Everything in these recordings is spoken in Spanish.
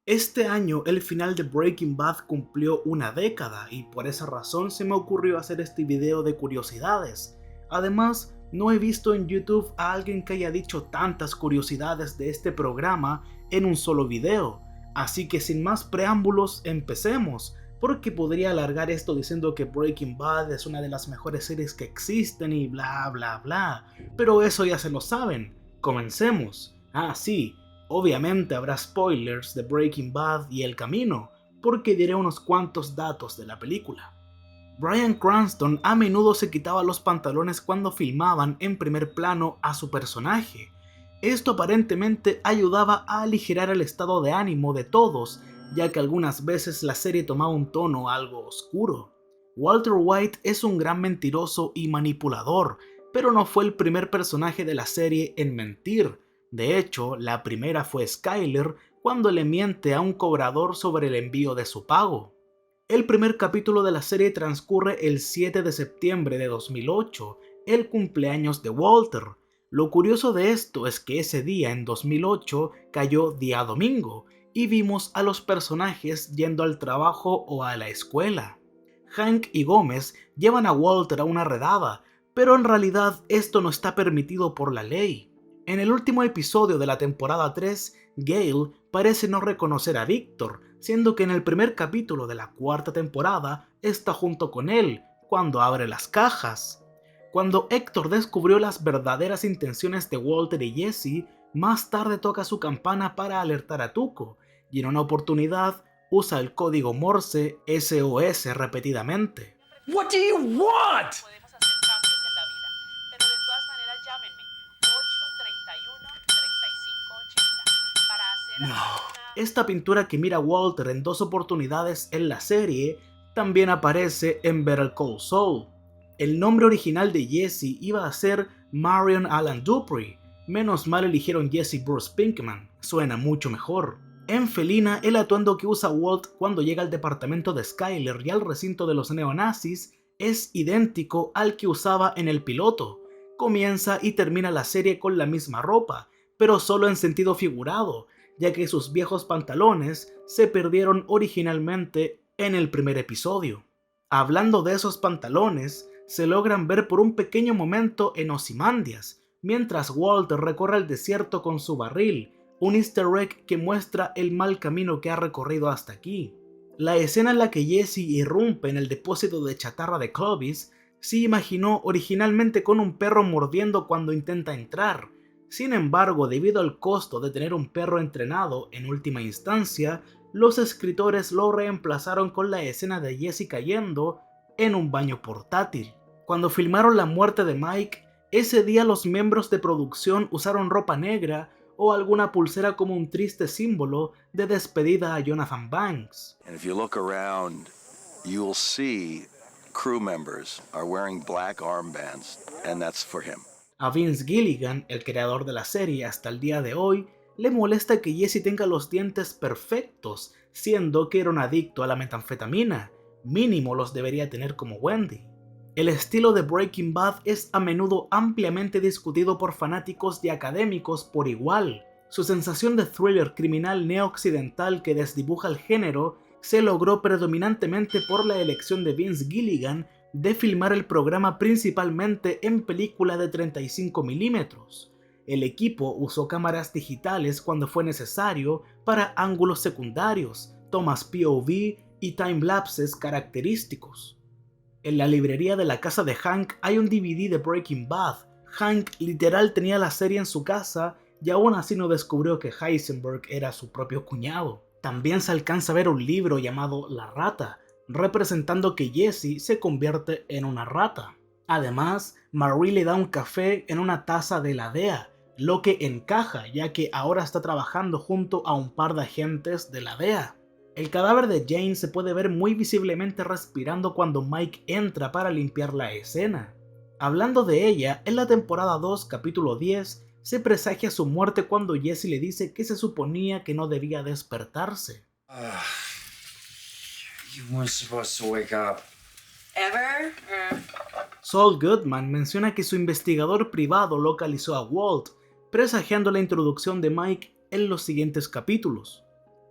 Este año el final de Breaking Bad cumplió una década y por esa razón se me ocurrió hacer este video de curiosidades. Además, no he visto en YouTube a alguien que haya dicho tantas curiosidades de este programa en un solo video, así que sin más preámbulos empecemos, porque podría alargar esto diciendo que Breaking Bad es una de las mejores series que existen y bla bla bla, pero eso ya se lo saben. Comencemos. Sí. Obviamente habrá spoilers de Breaking Bad y El Camino, porque diré unos cuantos datos de la película. Bryan Cranston a menudo se quitaba los pantalones cuando filmaban en primer plano a su personaje. Esto aparentemente ayudaba a aligerar el estado de ánimo de todos, ya que algunas veces la serie tomaba un tono algo oscuro. Walter White es un gran mentiroso y manipulador, pero no fue el primer personaje de la serie en mentir. De hecho, la primera fue Skyler cuando le miente a un cobrador sobre el envío de su pago. El primer capítulo de la serie transcurre el 7 de septiembre de 2008, el cumpleaños de Walter. Lo curioso de esto es que ese día en 2008 cayó día domingo y vimos a los personajes yendo al trabajo o a la escuela. Hank y Gómez llevan a Walter a una redada, pero en realidad esto no está permitido por la ley. En el último episodio de la temporada 3, Gale parece no reconocer a Victor, siendo que en el primer capítulo de la cuarta temporada está junto con él cuando abre las cajas. Cuando Héctor descubrió las verdaderas intenciones de Walter y Jesse, más tarde toca su campana para alertar a Tuco, y en una oportunidad usa el código Morse SOS repetidamente. What do you want? Podemos hacer cambios en la vida, pero de todas maneras llámenme 831-3580 para hacer una... Esta pintura que mira Walter en dos oportunidades en la serie también aparece en Better Call Saul. El nombre original de Jesse iba a ser Marion Alan Dupree, menos mal eligieron Jesse Bruce Pinkman, suena mucho mejor. En Felina, el atuendo que usa Walt cuando llega al departamento de Skyler y al recinto de los neonazis es idéntico al que usaba en el piloto. Comienza y termina la serie con la misma ropa, pero solo en sentido figurado, ya que sus viejos pantalones se perdieron originalmente en el primer episodio. Hablando de esos pantalones, se logran ver por un pequeño momento en Ozymandias, mientras Walter recorre el desierto con su barril, un easter egg que muestra el mal camino que ha recorrido hasta aquí. La escena en la que Jesse irrumpe en el depósito de chatarra de Clovis se imaginó originalmente con un perro mordiendo cuando intenta entrar. Sin embargo, debido al costo de tener un perro entrenado en última instancia, los escritores lo reemplazaron con la escena de Jesse cayendo en un baño portátil. Cuando filmaron la muerte de Mike, ese día los miembros de producción usaron ropa negra o alguna pulsera como un triste símbolo de despedida a Jonathan Banks. And if you look around, you will see crew members are wearing black armbands, and that's for him. A Vince Gilligan, el creador de la serie hasta el día de hoy, le molesta que Jesse tenga los dientes perfectos, siendo que era un adicto a la metanfetamina. Mínimo los debería tener como Wendy. El estilo de Breaking Bad es a menudo ampliamente discutido por fanáticos y académicos por igual. Su sensación de thriller criminal neo-occidental que desdibuja el género se logró predominantemente por la elección de Vince Gilligan de filmar el programa principalmente en película de 35 mm. El equipo usó cámaras digitales cuando fue necesario para ángulos secundarios, tomas POV y timelapses característicos. En la librería de la casa de Hank hay un DVD de Breaking Bad. Hank literal tenía la serie en su casa y aún así no descubrió que Heisenberg era su propio cuñado. También se alcanza a ver un libro llamado La Rata, representando que Jesse se convierte en una rata. Además, Marie le da un café en una taza de la DEA, lo que encaja ya que ahora está trabajando junto a un par de agentes de la DEA. El cadáver de Jane se puede ver muy visiblemente respirando cuando Mike entra para limpiar la escena. Hablando de ella, en la temporada 2, capítulo 10, se presagia su muerte cuando Jesse le dice que se suponía que no debía despertarse. You weren't supposed to wake up. Ever? Saul Goodman menciona que su investigador privado localizó a Walt, presagiando la introducción de Mike en los siguientes capítulos.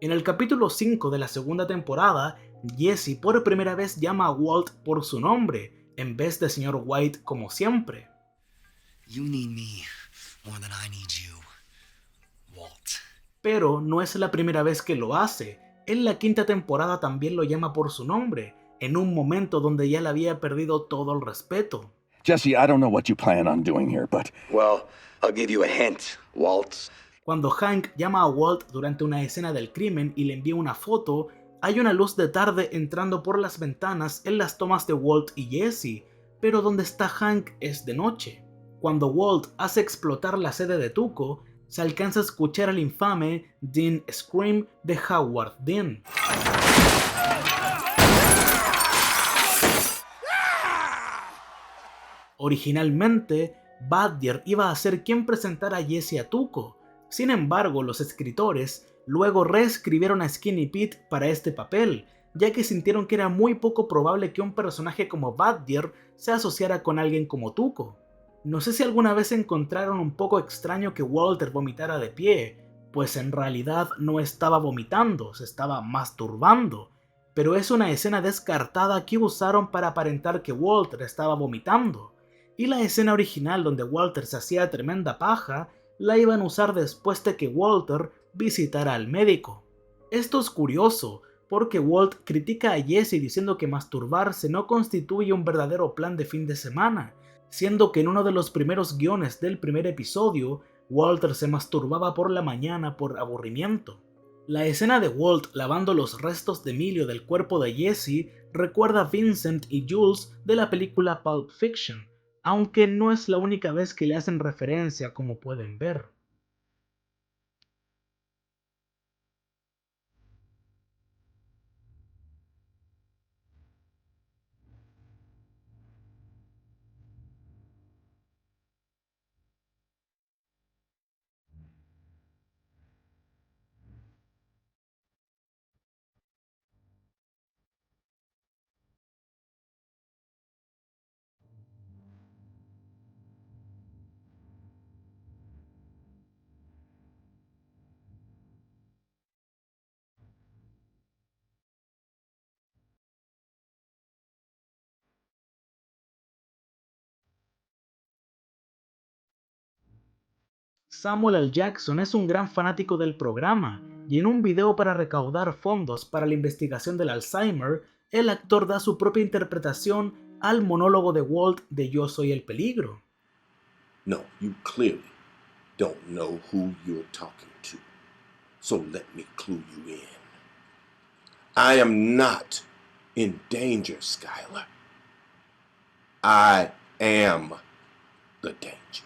En el capítulo 5 de la segunda temporada, Jesse por primera vez llama a Walt por su nombre, en vez de señor White como siempre. You need me more than I need you, Walt. Pero no es la primera vez que lo hace. En la quinta temporada también lo llama por su nombre, en un momento donde ya le había perdido todo el respeto. Jesse, I don't know what you plan on doing here, but Well, I'll give you a hint, Walt. Cuando Hank llama a Walt durante una escena del crimen y le envía una foto, hay una luz de tarde entrando por las ventanas en las tomas de Walt y Jesse, pero donde está Hank es de noche. Cuando Walt hace explotar la sede de Tuco, se alcanza a escuchar el infame Dean Scream de Howard Dean. Originalmente, Badger iba a ser quien presentara a Jesse a Tuco. Sin embargo, los escritores luego reescribieron a Skinny Pete para este papel, ya que sintieron que era muy poco probable que un personaje como Badger se asociara con alguien como Tuco. No sé si alguna vez encontraron un poco extraño que Walter vomitara de pie, pues en realidad no estaba vomitando, se estaba masturbando, pero es una escena descartada que usaron para aparentar que Walter estaba vomitando, y la escena original donde Walter se hacía tremenda paja la iban a usar después de que Walter visitara al médico. Esto es curioso, porque Walt critica a Jesse diciendo que masturbarse no constituye un verdadero plan de fin de semana, siendo que en uno de los primeros guiones del primer episodio, Walter se masturbaba por la mañana por aburrimiento. La escena de Walt lavando los restos de Emilio del cuerpo de Jesse recuerda a Vincent y Jules de la película Pulp Fiction, aunque no es la única vez que le hacen referencia, como pueden ver. Samuel L. Jackson es un gran fanático del programa, y en un video para recaudar fondos para la investigación del Alzheimer, el actor da su propia interpretación al monólogo de Walt de Yo soy el peligro. No, you clearly don't know who you're talking to. So let me clue you in. I am not in danger, Skylar. I am the danger.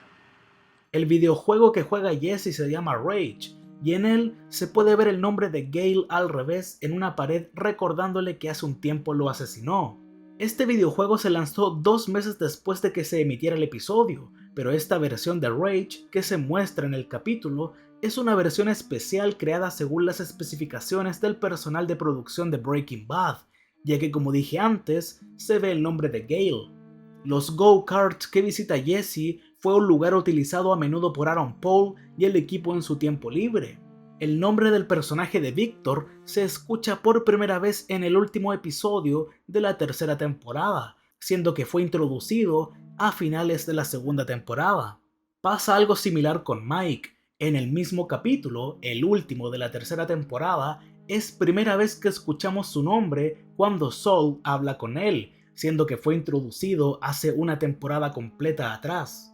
El videojuego que juega Jesse se llama Rage, y en él se puede ver el nombre de Gale al revés en una pared recordándole que hace un tiempo lo asesinó. Este videojuego se lanzó 2 meses después de que se emitiera el episodio, pero esta versión de Rage que se muestra en el capítulo es una versión especial creada según las especificaciones del personal de producción de Breaking Bad, ya que como dije antes, se ve el nombre de Gale. Los go-karts que visita Jesse fue un lugar utilizado a menudo por Aaron Paul y el equipo en su tiempo libre. El nombre del personaje de Victor se escucha por primera vez en el último episodio de la tercera temporada, siendo que fue introducido a finales de la segunda temporada. Pasa algo similar con Mike. En el mismo capítulo, el último de la tercera temporada, es primera vez que escuchamos su nombre cuando Saul habla con él, siendo que fue introducido hace una temporada completa atrás.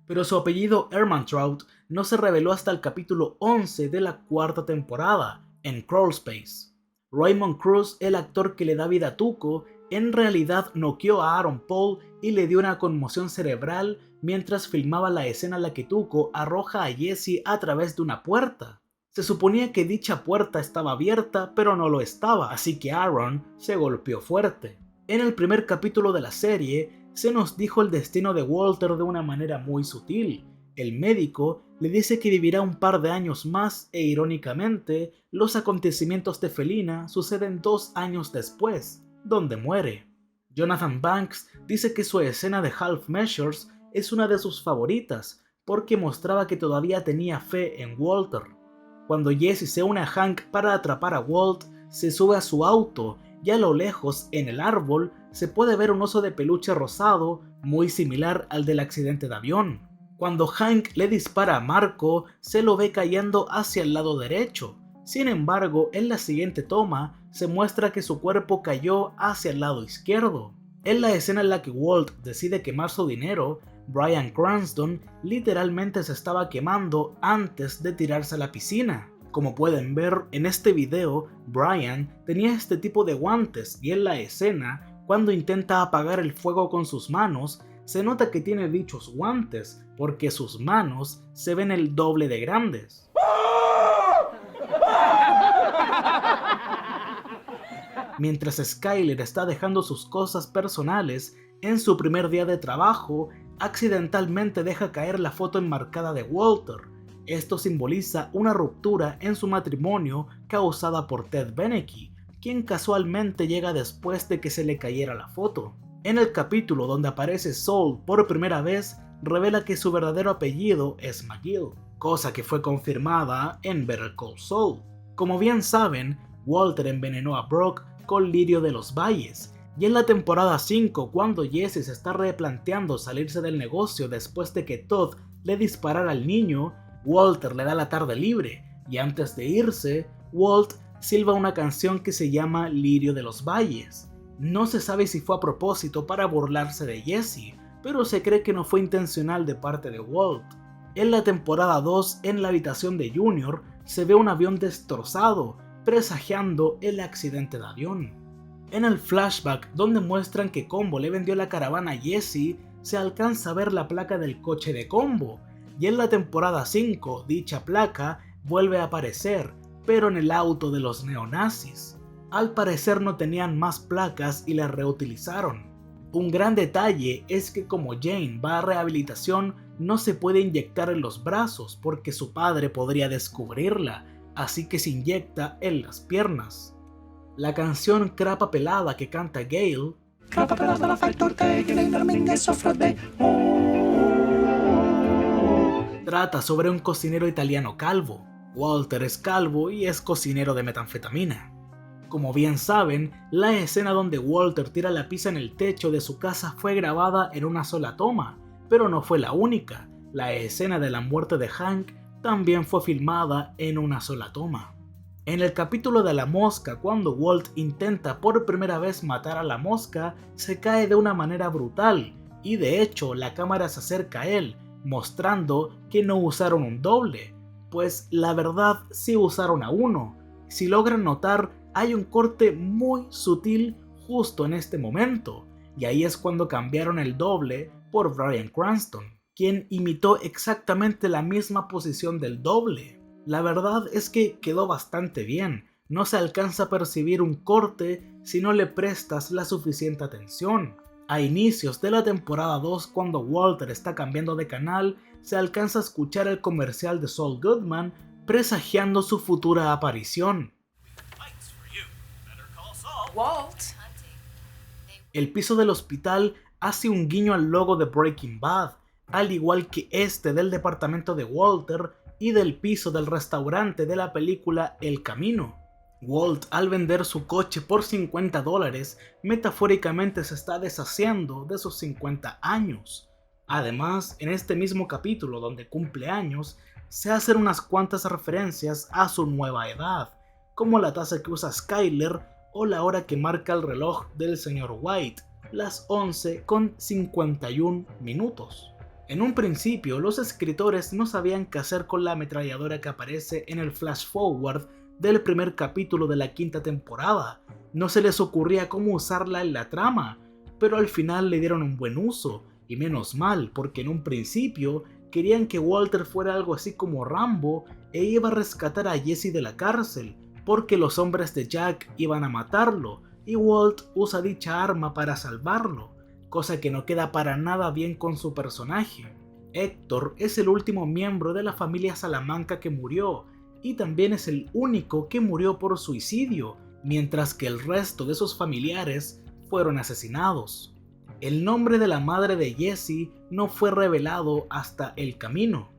Pero su apellido Ehrmantraut no se reveló hasta el capítulo 11 de la cuarta temporada, en Crawl Space. Raymond Cruz, el actor que le da vida a Tuco, en realidad noqueó a Aaron Paul y le dio una conmoción cerebral mientras filmaba la escena en la que Tuco arroja a Jesse a través de una puerta. Se suponía que dicha puerta estaba abierta, pero no lo estaba, así que Aaron se golpeó fuerte. En el primer capítulo de la serie, se nos dijo el destino de Walter de una manera muy sutil. El médico le dice que vivirá un par de años más e irónicamente, los acontecimientos de Felina suceden 2 años después, donde muere. Jonathan Banks dice que su escena de Half Measures es una de sus favoritas porque mostraba que todavía tenía fe en Walter. Cuando Jesse se une a Hank para atrapar a Walt, se sube a su auto y a lo lejos, en el árbol, se puede ver un oso de peluche rosado muy similar al del accidente de avión. Cuando Hank le dispara a Marco, se lo ve cayendo hacia el lado derecho. Sin embargo, en la siguiente toma, se muestra que su cuerpo cayó hacia el lado izquierdo. En la escena en la que Walt decide quemar su dinero, Bryan Cranston literalmente se estaba quemando antes de tirarse a la piscina. Como pueden ver en este video, Bryan tenía este tipo de guantes y en la escena, cuando intenta apagar el fuego con sus manos, se nota que tiene dichos guantes porque sus manos se ven el doble de grandes. Mientras Skyler está dejando sus cosas personales, en su primer día de trabajo, accidentalmente deja caer la foto enmarcada de Walter. Esto simboliza una ruptura en su matrimonio causada por Ted Beneke, quien casualmente llega después de que se le cayera la foto. En el capítulo donde aparece Saul por primera vez, revela que su verdadero apellido es McGill, cosa que fue confirmada en Better Call Saul. Como bien saben, Walter envenenó a Brock con lirio de los valles, y en la temporada 5, cuando Jesse se está replanteando salirse del negocio después de que Todd le disparara al niño, Walter le da la tarde libre, y antes de irse, Walt silba una canción que se llama Lirio de los Valles. No se sabe si fue a propósito para burlarse de Jesse, pero se cree que no fue intencional de parte de Walt. En la temporada 2, en la habitación de Junior, se ve un avión destrozado, presagiando el accidente de avión. En el flashback donde muestran que Combo le vendió la caravana a Jesse, se alcanza a ver la placa del coche de Combo, y en la temporada 5 dicha placa vuelve a aparecer, pero en el auto de los neonazis. Al parecer no tenían más placas y las reutilizaron. Un gran detalle es que como Jane va a rehabilitación, no se puede inyectar en los brazos porque su padre podría descubrirla, así que se inyecta en las piernas. La canción Crapa Pelada que canta Gale trata sobre un cocinero italiano calvo. Walter es calvo y es cocinero de metanfetamina. Como bien saben, la escena donde Walter tira la pizza en el techo de su casa fue grabada en una sola toma, pero no fue la única. La escena de la muerte de Hank también fue filmada en una sola toma. En el capítulo de la mosca, cuando Walt intenta por primera vez matar a la mosca, se cae de una manera brutal, y de hecho la cámara se acerca a él, mostrando que no usaron un doble, pues la verdad sí usaron a uno. Si logran notar, hay un corte muy sutil justo en este momento, y ahí es cuando cambiaron el doble por Bryan Cranston, quien imitó exactamente la misma posición del doble. La verdad es que quedó bastante bien, no se alcanza a percibir un corte si no le prestas la suficiente atención. A inicios de la temporada 2, cuando Walter está cambiando de canal, se alcanza a escuchar el comercial de Saul Goodman presagiando su futura aparición. Walt. El piso del hospital hace un guiño al logo de Breaking Bad, al igual que este del departamento de Walter y del piso del restaurante de la película El Camino. Walt, al vender su coche por $50, metafóricamente se está deshaciendo de sus 50 años. Además, en este mismo capítulo donde cumple años, se hacen unas cuantas referencias a su nueva edad, como la taza que usa Skyler o la hora que marca el reloj del señor White, las 11:51. En un principio, los escritores no sabían qué hacer con la ametralladora que aparece en el flash forward del primer capítulo de la quinta temporada. No se les ocurría cómo usarla en la trama, pero al final le dieron un buen uso, y menos mal, porque en un principio querían que Walter fuera algo así como Rambo e iba a rescatar a Jesse de la cárcel, porque los hombres de Jack iban a matarlo, y Walt usa dicha arma para salvarlo, cosa que no queda para nada bien con su personaje. Héctor es el último miembro de la familia Salamanca que murió, y también es el único que murió por suicidio, mientras que el resto de sus familiares fueron asesinados. El nombre de la madre de Jesse no fue revelado hasta El Camino.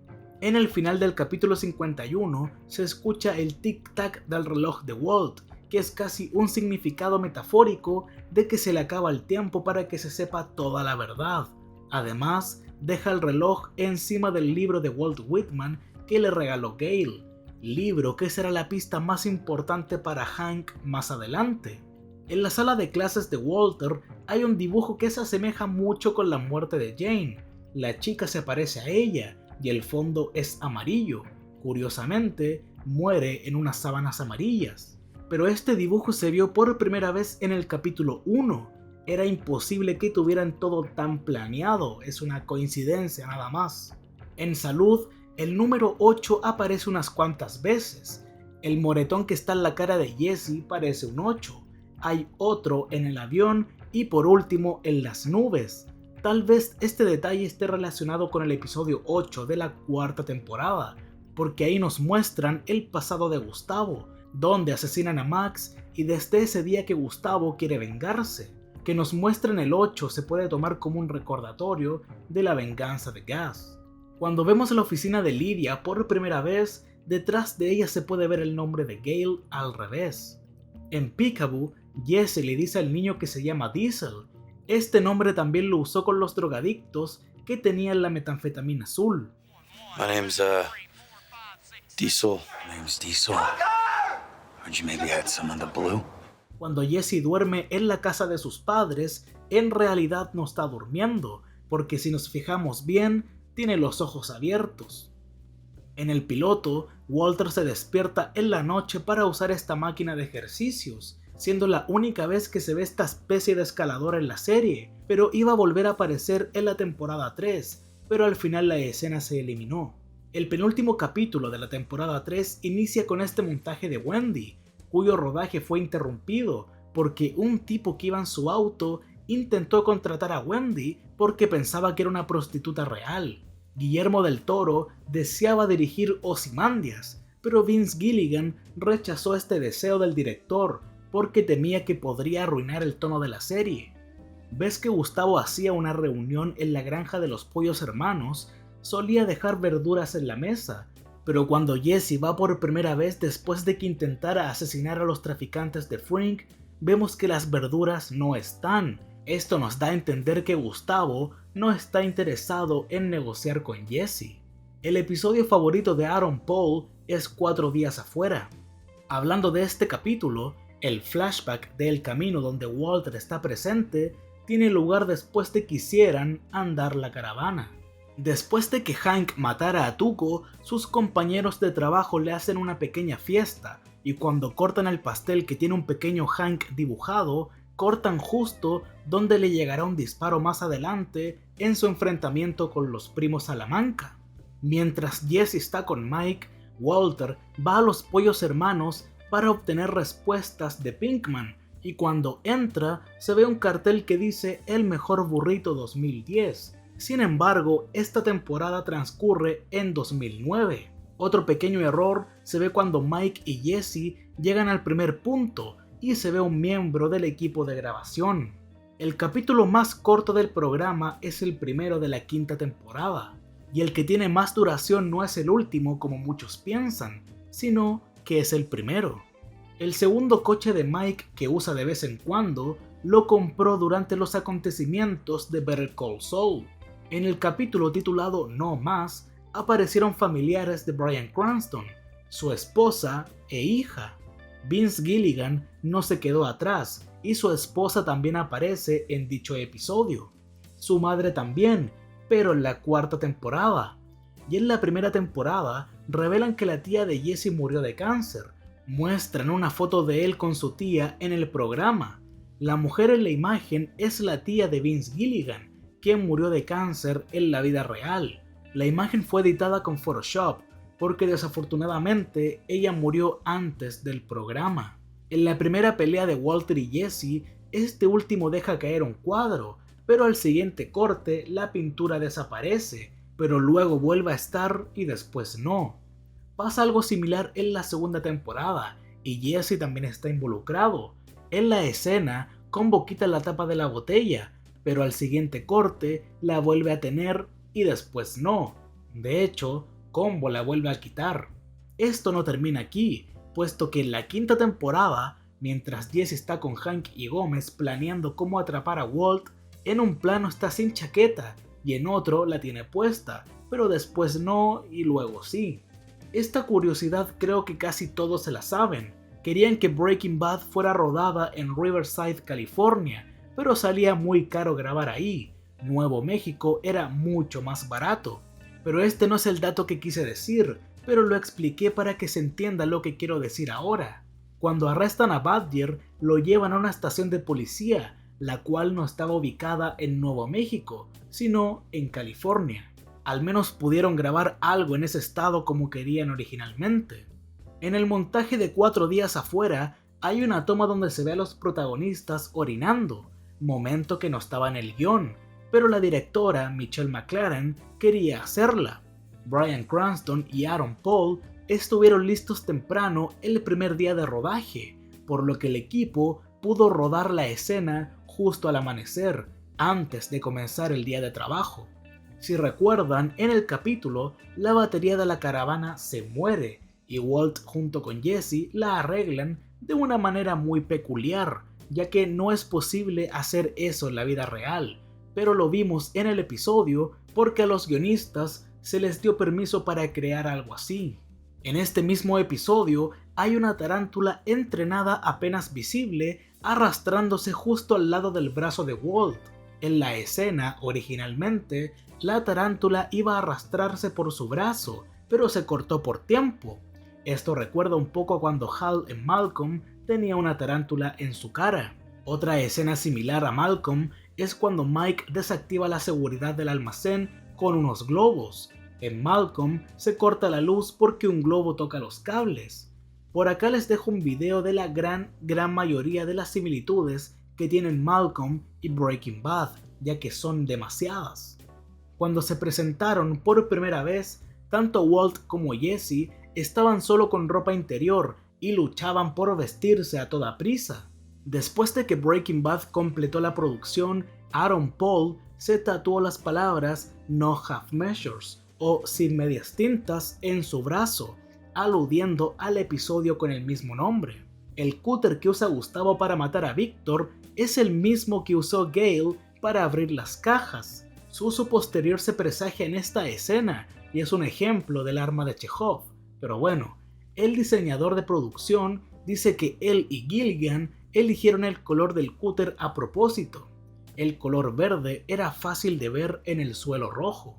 En el final del capítulo 51 se escucha el tic-tac del reloj de Walt, que es casi un significado metafórico de que se le acaba el tiempo para que se sepa toda la verdad. Además, deja el reloj encima del libro de Walt Whitman que le regaló Gale, libro que será la pista más importante para Hank más adelante. En la sala de clases de Walter hay un dibujo que se asemeja mucho con la muerte de Jane. La chica se parece a ella y el fondo es amarillo. Curiosamente, muere en unas sábanas amarillas. Pero este dibujo se vio por primera vez en el capítulo 1. Era imposible que tuvieran todo tan planeado, es una coincidencia nada más. En Salud, el número 8 aparece unas cuantas veces. El moretón que está en la cara de Jesse parece un 8. Hay otro en el avión y por último en las nubes. Tal vez este detalle esté relacionado con el episodio 8 de la cuarta temporada, porque ahí nos muestran el pasado de Gustavo, donde asesinan a Max y desde ese día que Gustavo quiere vengarse. Que nos muestren el 8 se puede tomar como un recordatorio de la venganza de Gus. Cuando vemos la oficina de Lydia por primera vez, detrás de ella se puede ver el nombre de Gale al revés. En Peekaboo, Jesse le dice al niño que se llama Diesel. Este nombre también lo usó con los drogadictos que tenían la metanfetamina azul. My name's, Diesel. Name's Diesel. Heard you maybe had some of the blue? Cuando Jesse duerme en la casa de sus padres, en realidad no está durmiendo, porque si nos fijamos bien, tiene los ojos abiertos. En el piloto, Walter se despierta en la noche para usar esta máquina de ejercicios, siendo la única vez que se ve esta especie de escalador en la serie, pero iba a volver a aparecer en la temporada 3, pero al final la escena se eliminó. El penúltimo capítulo de la temporada 3 inicia con este montaje de Wendy, cuyo rodaje fue interrumpido porque un tipo que iba en su auto intentó contratar a Wendy porque pensaba que era una prostituta real. Guillermo del Toro deseaba dirigir Ozymandias, pero Vince Gilligan rechazó este deseo del director porque temía que podría arruinar el tono de la serie. Ves que Gustavo hacía una reunión en la granja de los pollos hermanos, solía dejar verduras en la mesa, pero cuando Jesse va por primera vez después de que intentara asesinar a los traficantes de Frink, vemos que las verduras no están. Esto nos da a entender que Gustavo no está interesado en negociar con Jesse. El episodio favorito de Aaron Paul es 4 días afuera. Hablando de este capítulo, el flashback del camino donde Walter está presente tiene lugar después de que hicieran andar la caravana. Después de que Hank matara a Tuco, sus compañeros de trabajo le hacen una pequeña fiesta, y cuando cortan el pastel que tiene un pequeño Hank dibujado, cortan justo donde le llegará un disparo más adelante en su enfrentamiento con los primos Salamanca. Mientras Jesse está con Mike, Walter va a los pollos hermanos para obtener respuestas de Pinkman, y cuando entra se ve un cartel que dice El Mejor Burrito 2010. Sin embargo, esta temporada transcurre en 2009. Otro pequeño error se ve cuando Mike y Jesse llegan al primer punto y se ve un miembro del equipo de grabación. El capítulo más corto del programa es el primero de la quinta temporada, y el que tiene más duración no es el último como muchos piensan, sino que es el primero. El segundo coche de Mike que usa de vez en cuando lo compró durante los acontecimientos de Better Call Saul. En el capítulo titulado No Más aparecieron familiares de Bryan Cranston, su esposa e hija. Vince Gilligan no se quedó atrás y su esposa también aparece en dicho episodio. Su madre también, pero en la cuarta temporada. Y en la primera temporada revelan que la tía de Jesse murió de cáncer. Muestran una foto de él con su tía en el programa. La mujer en la imagen es la tía de Vince Gilligan, quien murió de cáncer en la vida real. La imagen fue editada con Photoshop, porque desafortunadamente ella murió antes del programa. En la primera pelea de Walter y Jesse, este último deja caer un cuadro, pero al siguiente corte la pintura desaparece, pero luego vuelve a estar y después no. Pasa algo similar en la segunda temporada, y Jesse también está involucrado. En la escena, Combo quita la tapa de la botella, pero al siguiente corte la vuelve a tener y después no. De hecho, Combo la vuelve a quitar. Esto no termina aquí, puesto que en la quinta temporada, mientras Jesse está con Hank y Gómez planeando cómo atrapar a Walt, en un plano está sin chaqueta y en otro la tiene puesta, pero después no y luego sí. Esta curiosidad creo que casi todos se la saben. Querían que Breaking Bad fuera rodada en Riverside, California, pero salía muy caro grabar ahí. Nuevo México era mucho más barato. Pero este no es el dato que quise decir, pero lo expliqué para que se entienda lo que quiero decir ahora. Cuando arrestan a Badger, lo llevan a una estación de policía, la cual no estaba ubicada en Nuevo México, sino en California. Al menos pudieron grabar algo en ese estado como querían originalmente. En el montaje de 4 días afuera, hay una toma donde se ve a los protagonistas orinando, momento que no estaba en el guión, pero la directora, Michelle MacLaren, quería hacerla. Bryan Cranston y Aaron Paul estuvieron listos temprano el primer día de rodaje, por lo que el equipo pudo rodar la escena justo al amanecer, antes de comenzar el día de trabajo. Si recuerdan, en el capítulo, la batería de la caravana se muere y Walt junto con Jesse la arreglan de una manera muy peculiar, ya que no es posible hacer eso en la vida real, pero lo vimos en el episodio porque a los guionistas se les dio permiso para crear algo así. En este mismo episodio hay una tarántula entrenada apenas visible arrastrándose justo al lado del brazo de Walt. En la escena, originalmente, la tarántula iba a arrastrarse por su brazo, pero se cortó por tiempo. Esto recuerda un poco a cuando Hal en Malcolm tenía una tarántula en su cara. Otra escena similar a Malcolm es cuando Mike desactiva la seguridad del almacén con unos globos. En Malcolm se corta la luz porque un globo toca los cables. Por acá les dejo un video de la gran mayoría de las similitudes que tienen Malcolm y Breaking Bad, ya que son demasiadas. Cuando se presentaron por primera vez, tanto Walt como Jesse estaban solo con ropa interior y luchaban por vestirse a toda prisa. Después de que Breaking Bad completó la producción, Aaron Paul se tatuó las palabras "No half measures" o "sin medias tintas" en su brazo, aludiendo al episodio con el mismo nombre. El cúter que usa Gustavo para matar a Víctor es el mismo que usó Gale para abrir las cajas. Su uso posterior se presagia en esta escena y es un ejemplo del arma de Chekhov. Pero bueno, el diseñador de producción dice que él y Gilligan eligieron el color del cúter a propósito. El color verde era fácil de ver en el suelo rojo.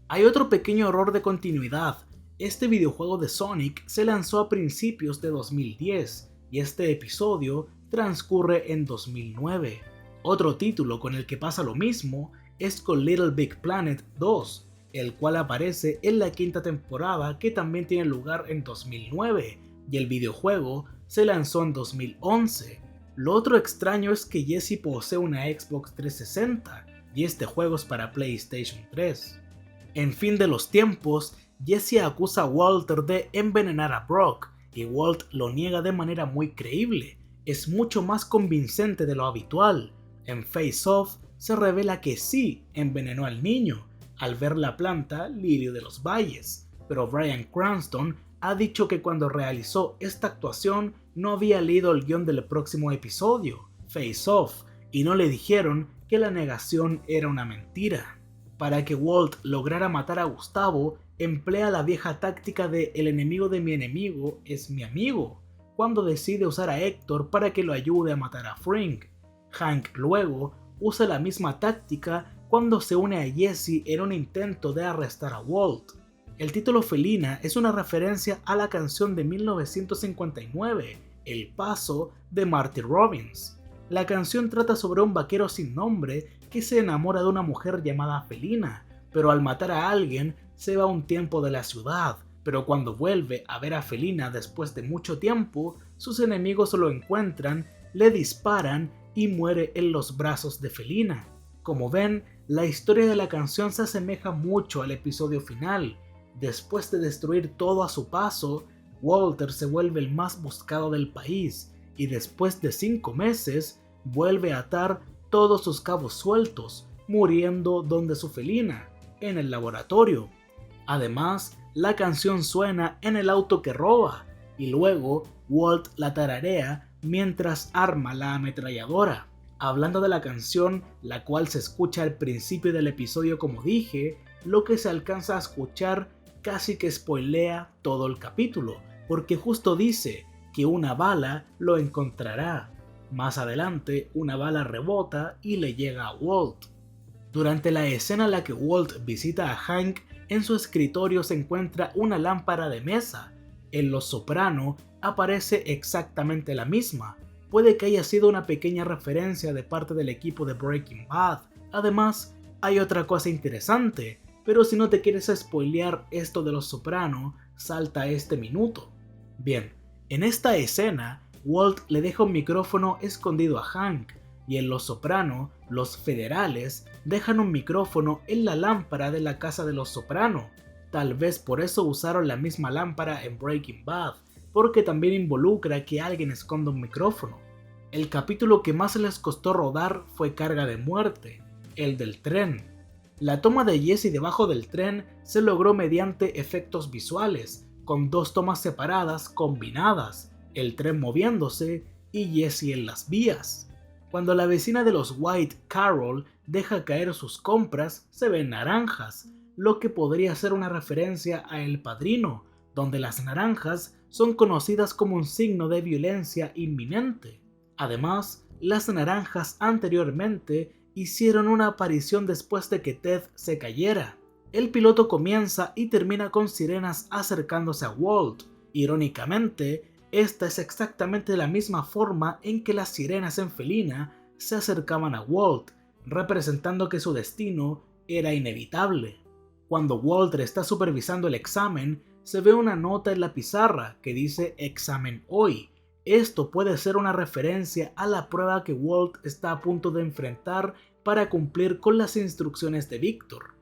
Hay otro pequeño error de continuidad. Este videojuego de Sonic se lanzó a principios de 2010 y este episodio transcurre en 2009. Otro título con el que pasa lo mismo es con Little Big Planet 2, el cual aparece en la quinta temporada que también tiene lugar en 2009 y el videojuego se lanzó en 2011. Lo otro extraño es que Jesse posee una Xbox 360 y este juego es para PlayStation 3. En fin de los tiempos, Jesse acusa a Walter de envenenar a Brock y Walt lo niega de manera muy creíble. Es mucho más convincente de lo habitual. En Face Off se revela que sí envenenó al niño al ver la planta lirio de los valles, pero Bryan Cranston ha dicho que cuando realizó esta actuación no había leído el guión del próximo episodio, Face Off, y no le dijeron que la negación era una mentira. Para que Walt lograra matar a Gustavo, emplea la vieja táctica de "el enemigo de mi enemigo es mi amigo", cuando decide usar a Héctor para que lo ayude a matar a Frink. Hank luego usa la misma táctica cuando se une a Jesse en un intento de arrestar a Walt. El título Felina es una referencia a la canción de 1959, El Paso, de Marty Robbins. La canción trata sobre un vaquero sin nombre que se enamora de una mujer llamada Felina, pero al matar a alguien se va un tiempo de la ciudad, pero cuando vuelve a ver a Felina después de mucho tiempo, sus enemigos lo encuentran, le disparan y muere en los brazos de Felina. Como ven, la historia de la canción se asemeja mucho al episodio final. Después de destruir todo a su paso, Walter se vuelve el más buscado del país y después de 5 meses vuelve a atar todos sus cabos sueltos, muriendo donde su Felina, en el laboratorio. Además, la canción suena en el auto que roba y luego Walt la tararea mientras arma la ametralladora. Hablando de la canción, la cual se escucha al principio del episodio como dije, lo que se alcanza a escuchar casi que spoilea todo el capítulo, porque justo dice que una bala lo encontrará. Más adelante, una bala rebota y le llega a Walt. Durante la escena en la que Walt visita a Hank, en su escritorio se encuentra una lámpara de mesa. En Los Soprano aparece exactamente la misma. Puede que haya sido una pequeña referencia de parte del equipo de Breaking Bad. Además, hay otra cosa interesante, pero si no te quieres spoilear esto de Los Soprano, salta este minuto. Bien, en esta escena, Walt le deja un micrófono escondido a Hank, y en Los Soprano, los federales dejan un micrófono en la lámpara de la casa de Los Soprano. Tal vez por eso usaron la misma lámpara en Breaking Bad, porque también involucra que alguien esconda un micrófono. El capítulo que más les costó rodar fue Carga de Muerte, el del tren. La toma de Jesse debajo del tren se logró mediante efectos visuales, con dos tomas separadas combinadas, el tren moviéndose y Jesse en las vías. Cuando la vecina de los White, Carol, deja caer sus compras, se ven naranjas, lo que podría ser una referencia a El Padrino, donde las naranjas son conocidas como un signo de violencia inminente. Además, las naranjas anteriormente hicieron una aparición después de que Ted se cayera. El piloto comienza y termina con sirenas acercándose a Walt. Irónicamente, esta es exactamente la misma forma en que las sirenas en Felina se acercaban a Walt, representando que su destino era inevitable. Cuando Walter está supervisando el examen, se ve una nota en la pizarra que dice examen hoy. Esto puede ser una referencia a la prueba que Walt está a punto de enfrentar para cumplir con las instrucciones de Víctor.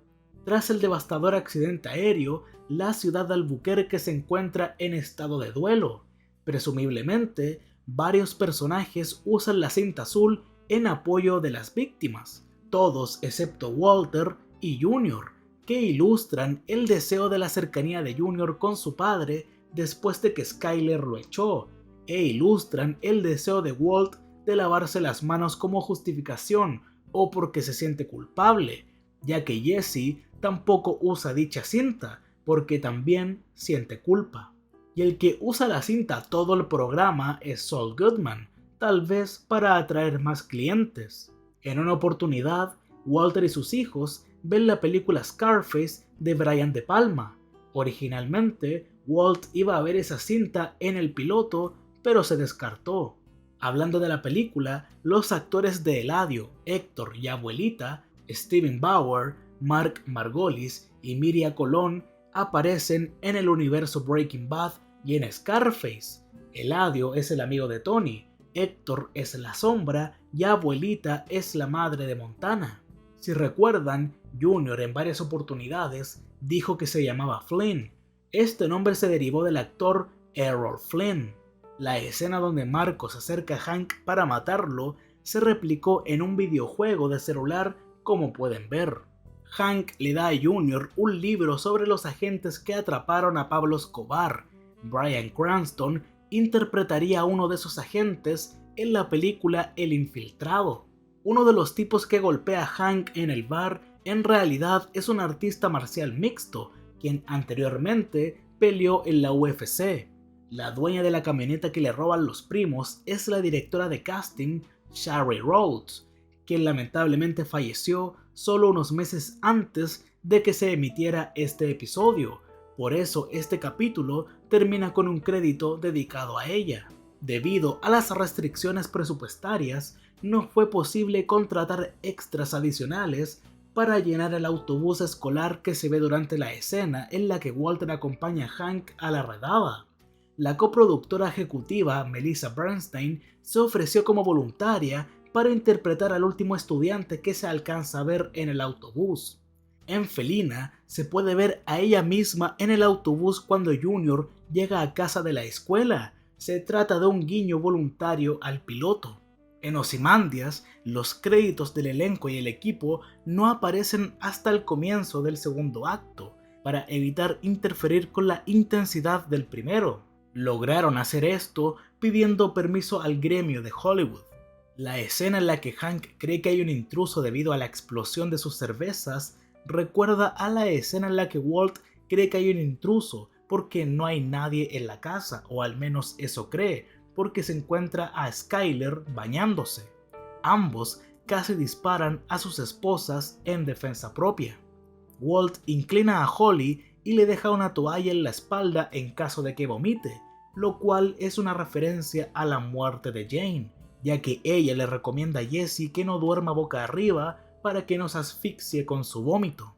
Tras el devastador accidente aéreo, la ciudad de Albuquerque se encuentra en estado de duelo. Presumiblemente, varios personajes usan la cinta azul en apoyo de las víctimas, todos excepto Walter y Junior, que ilustran el deseo de la cercanía de Junior con su padre después de que Skyler lo echó, e ilustran el deseo de Walt de lavarse las manos como justificación o porque se siente culpable, ya que Jesse tampoco usa dicha cinta porque también siente culpa. Y el que usa la cinta todo el programa es Saul Goodman, tal vez para atraer más clientes. En una oportunidad, Walter y sus hijos ven la película Scarface de Brian De Palma. Originalmente, Walt iba a ver esa cinta en el piloto, pero se descartó. Hablando de la película, los actores de Eladio, Héctor y Abuelita, Steven Bauer, Mark Margolis y Miria Colón aparecen en el universo Breaking Bad y en Scarface. Eladio es el amigo de Tony, Héctor es la sombra y Abuelita es la madre de Montana. Si recuerdan, Junior en varias oportunidades dijo que se llamaba Flynn. Este nombre se derivó del actor Errol Flynn. La escena donde Marco se acerca a Hank para matarlo se replicó en un videojuego de celular, como pueden ver. Hank le da a Junior un libro sobre los agentes que atraparon a Pablo Escobar. Bryan Cranston interpretaría a uno de esos agentes en la película El Infiltrado. Uno de los tipos que golpea a Hank en el bar en realidad es un artista marcial mixto, quien anteriormente peleó en la UFC. La dueña de la camioneta que le roban los primos es la directora de casting Shari Rhodes, quien lamentablemente falleció solo unos meses antes de que se emitiera este episodio. Por eso este capítulo termina con un crédito dedicado a ella. Debido a las restricciones presupuestarias, no fue posible contratar extras adicionales para llenar el autobús escolar que se ve durante la escena en la que Walter acompaña a Hank a la redada. La coproductora ejecutiva Melissa Bernstein se ofreció como voluntaria para interpretar al último estudiante que se alcanza a ver en el autobús. En Felina se puede ver a ella misma en el autobús cuando Junior llega a casa de la escuela. Se trata de un guiño voluntario al piloto. En Ozymandias, los créditos del elenco y el equipo no aparecen hasta el comienzo del segundo acto. para evitar interferir con la intensidad del primero. Lograron hacer esto pidiendo permiso al gremio de Hollywood. La escena en la que Hank cree que hay un intruso debido a la explosión de sus cervezas recuerda a la escena en la que Walt cree que hay un intruso porque no hay nadie en la casa, o al menos eso cree, porque se encuentra a Skyler bañándose. Ambos casi disparan a sus esposas en defensa propia. Walt inclina a Holly y le deja una toalla en la espalda en caso de que vomite, lo cual es una referencia a la muerte de Jane, ya que ella le recomienda a Jesse que no duerma boca arriba para que no se asfixie con su vómito.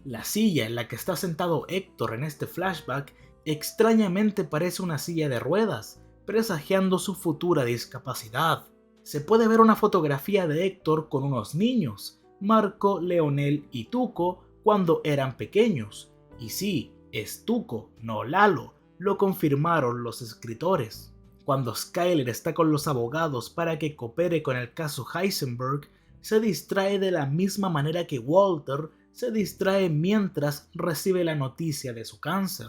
La silla en la que está sentado Héctor en este flashback extrañamente parece una silla de ruedas, presagiando su futura discapacidad. Se puede ver una fotografía de Héctor con unos niños, Marco, Leonel y Tuco, cuando eran pequeños. Y sí, es Tuco, no Lalo, lo confirmaron los escritores. Cuando Skyler está con los abogados para que coopere con el caso Heisenberg, se distrae de la misma manera que Walter se distrae mientras recibe la noticia de su cáncer.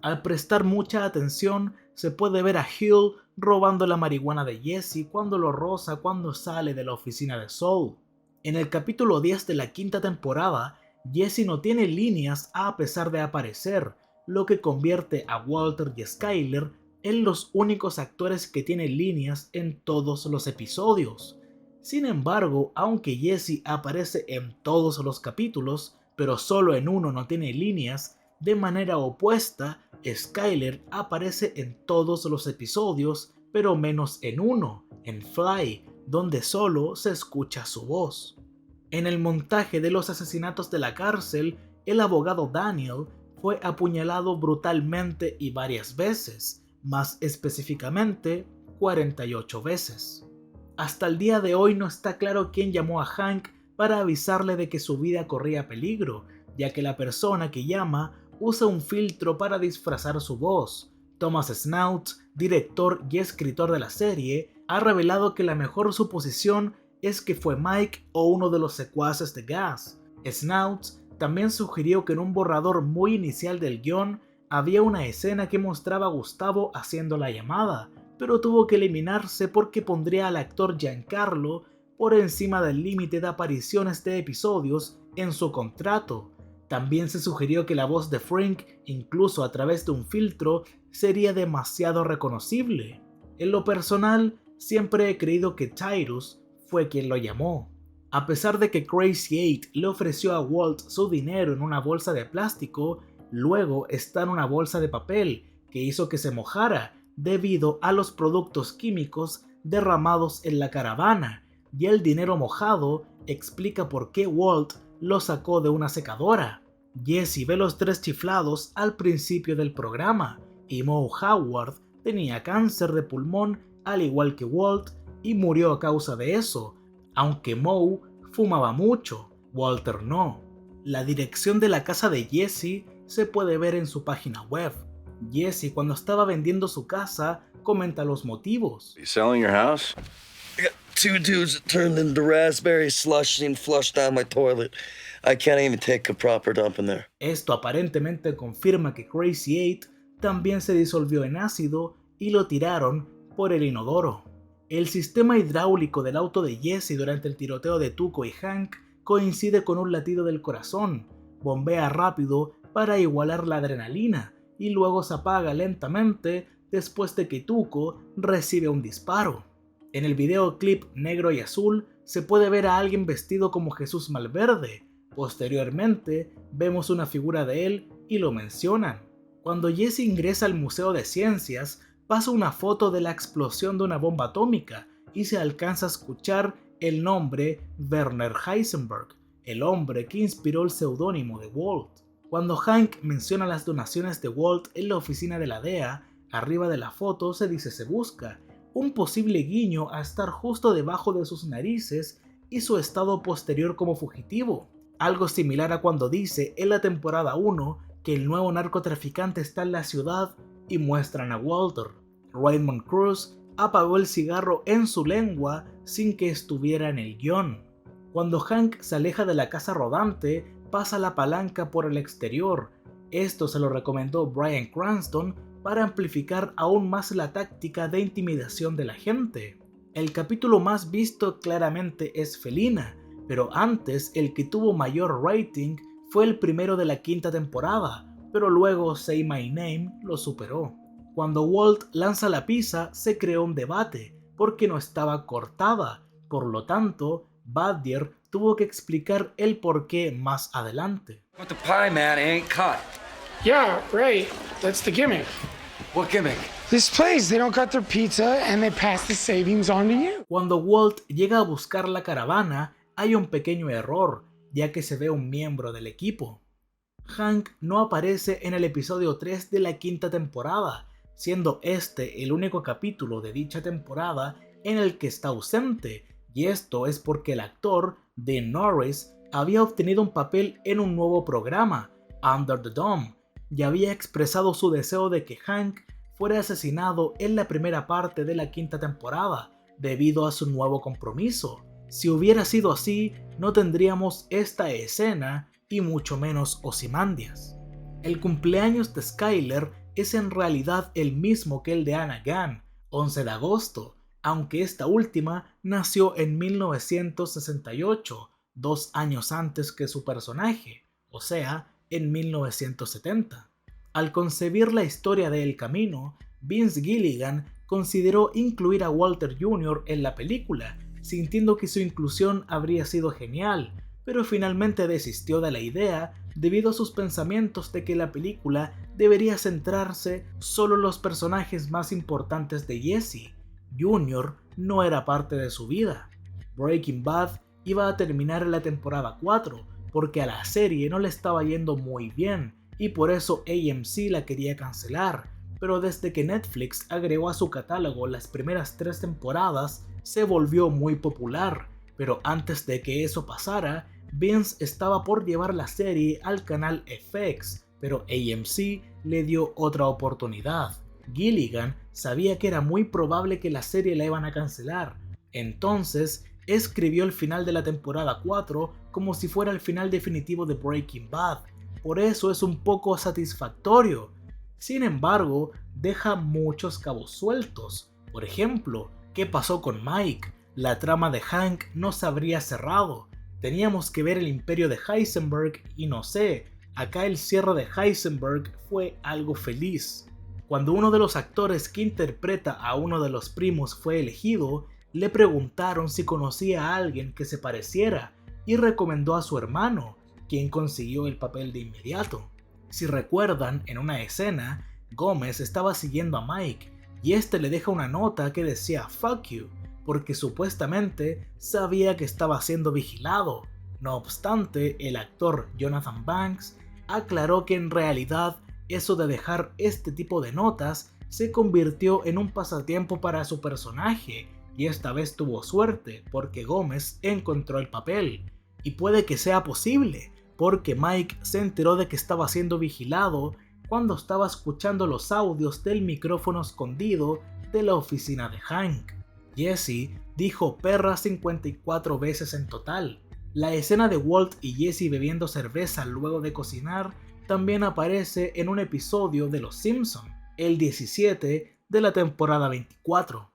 Al prestar mucha atención, se puede ver a Hill robando la marihuana de Jesse cuando lo roza cuando sale de la oficina de Saul. En el capítulo 10 de la quinta temporada, Jesse no tiene líneas a pesar de aparecer, lo que convierte a Walter y Skyler en los únicos actores que tienen líneas en todos los episodios. Sin embargo, aunque Jesse aparece en todos los capítulos, pero solo en uno no tiene líneas, de manera opuesta, Skyler aparece en todos los episodios, pero menos en uno, en Fly, donde solo se escucha su voz. En el montaje de los asesinatos de la cárcel, el abogado Daniel fue apuñalado brutalmente y varias veces, más específicamente 48 veces. Hasta el día de hoy no está claro quién llamó a Hank para avisarle de que su vida corría peligro, ya que la persona que llama usa un filtro para disfrazar su voz. Thomas Snout, director y escritor de la serie, ha revelado que la mejor suposición es que fue Mike o uno de los secuaces de Gas. Snout también sugirió que en un borrador muy inicial del guión había una escena que mostraba a Gustavo haciendo la llamada, pero tuvo que eliminarse porque pondría al actor Giancarlo por encima del límite de apariciones de episodios en su contrato. También se sugirió que la voz de Frank, incluso a través de un filtro, sería demasiado reconocible. En lo personal, siempre he creído que Tyrus fue quien lo llamó. A pesar de que Crazy 8 le ofreció a Walt su dinero en una bolsa de plástico, luego está en una bolsa de papel que hizo que se mojara debido a los productos químicos derramados en la caravana, y el dinero mojado explica por qué Walt lo sacó de una secadora. Jesse ve los 3 chiflados al principio del programa, y Moe Howard tenía cáncer de pulmón al igual que Walt y murió a causa de eso, aunque Moe fumaba mucho, Walter no. La dirección de la casa de Jesse se puede ver en su página web. Jesse, cuando estaba vendiendo su casa, comenta los motivos. You selling your house? I got 2 dudes that turned into raspberry slush and flushed down my toilet. I can't even take a proper dump in there. Esto aparentemente confirma que Crazy 8 también se disolvió en ácido y lo tiraron por el inodoro. El sistema hidráulico del auto de Jesse durante el tiroteo de Tuco y Hank coincide con un latido del corazón, bombea rápido para igualar la adrenalina y luego se apaga lentamente después de que Tuco recibe un disparo. En el videoclip negro y azul se puede ver a alguien vestido como Jesús Malverde. Posteriormente vemos una figura de él y lo mencionan. Cuando Jesse ingresa al Museo de Ciencias, pasa una foto de la explosión de una bomba atómica y se alcanza a escuchar el nombre Werner Heisenberg, el hombre que inspiró el seudónimo de Walt. Cuando Hank menciona las donaciones de Walt en la oficina de la DEA, arriba de la foto se dice "se busca", un posible guiño a estar justo debajo de sus narices y su estado posterior como fugitivo. Algo similar a cuando dice en la temporada 1 que el nuevo narcotraficante está en la ciudad y muestran a Walter. Raymond Cruz apagó el cigarro en su lengua sin que estuviera en el guión. Cuando Hank se aleja de la casa rodante, pasa la palanca por el exterior. Esto se lo recomendó Bryan Cranston para amplificar aún más la táctica de intimidación de la gente. El capítulo más visto claramente es Felina, pero antes el que tuvo mayor rating fue el primero de la quinta temporada, pero luego Say My Name lo superó. Cuando Walt lanza la pizza se creó un debate, porque no estaba cortada, por lo tanto, Baddier tuvo que explicar el porqué más adelante. But the pie man ain't cut. Yeah, right. That's the gimmick. What gimmick? This place, they don't cut their pizza and they pass the savings on to you. Cuando Walt llega a buscar la caravana, hay un pequeño error, ya que se ve un miembro del equipo. Hank no aparece en el episodio 3 de la quinta temporada, siendo este el único capítulo de dicha temporada en el que está ausente, y esto es porque el actor, Dean Norris, había obtenido un papel en un nuevo programa, Under the Dome, y había expresado su deseo de que Hank fuera asesinado en la primera parte de la quinta temporada, debido a su nuevo compromiso. Si hubiera sido así, no tendríamos esta escena y mucho menos Ozymandias. El cumpleaños de Skyler es en realidad el mismo que el de Anna Gunn, 11 de agosto, aunque esta última nació en 1968, 2 años antes que su personaje, o sea, en 1970. Al concebir la historia de El Camino, Vince Gilligan consideró incluir a Walter Jr. en la película, sintiendo que su inclusión habría sido genial, pero finalmente desistió de la idea debido a sus pensamientos de que la película debería centrarse solo en los personajes más importantes de Jesse. Jr. no era parte de su vida. Breaking Bad iba a terminar en la temporada 4, porque a la serie no le estaba yendo muy bien, y por eso AMC la quería cancelar, pero desde que Netflix agregó a su catálogo las primeras 3 temporadas, se volvió muy popular, pero antes de que eso pasara, Vince estaba por llevar la serie al canal FX, pero AMC le dio otra oportunidad. Gilligan sabía que era muy probable que la serie la iban a cancelar, entonces escribió el final de la temporada 4 como si fuera el final definitivo de Breaking Bad, por eso es un poco satisfactorio. Sin embargo, deja muchos cabos sueltos. Por ejemplo, ¿qué pasó con Mike? La trama de Hank no se habría cerrado. Teníamos que ver el imperio de Heisenberg y no sé, acá el cierre de Heisenberg fue algo feliz. Cuando uno de los actores que interpreta a uno de los primos fue elegido, le preguntaron si conocía a alguien que se pareciera y recomendó a su hermano, quien consiguió el papel de inmediato. Si recuerdan, en una escena, Gómez estaba siguiendo a Mike y este le deja una nota que decía "fuck you", porque supuestamente sabía que estaba siendo vigilado. No obstante, el actor Jonathan Banks aclaró que en realidad eso de dejar este tipo de notas se convirtió en un pasatiempo para su personaje, y esta vez tuvo suerte porque Gómez encontró el papel. Y puede que sea posible, porque Mike se enteró de que estaba siendo vigilado cuando estaba escuchando los audios del micrófono escondido de la oficina de Hank. Jesse dijo perra 54 veces en total. La escena de Walt y Jesse bebiendo cerveza luego de cocinar también aparece en un episodio de Los Simpson, el 17 de la temporada 24.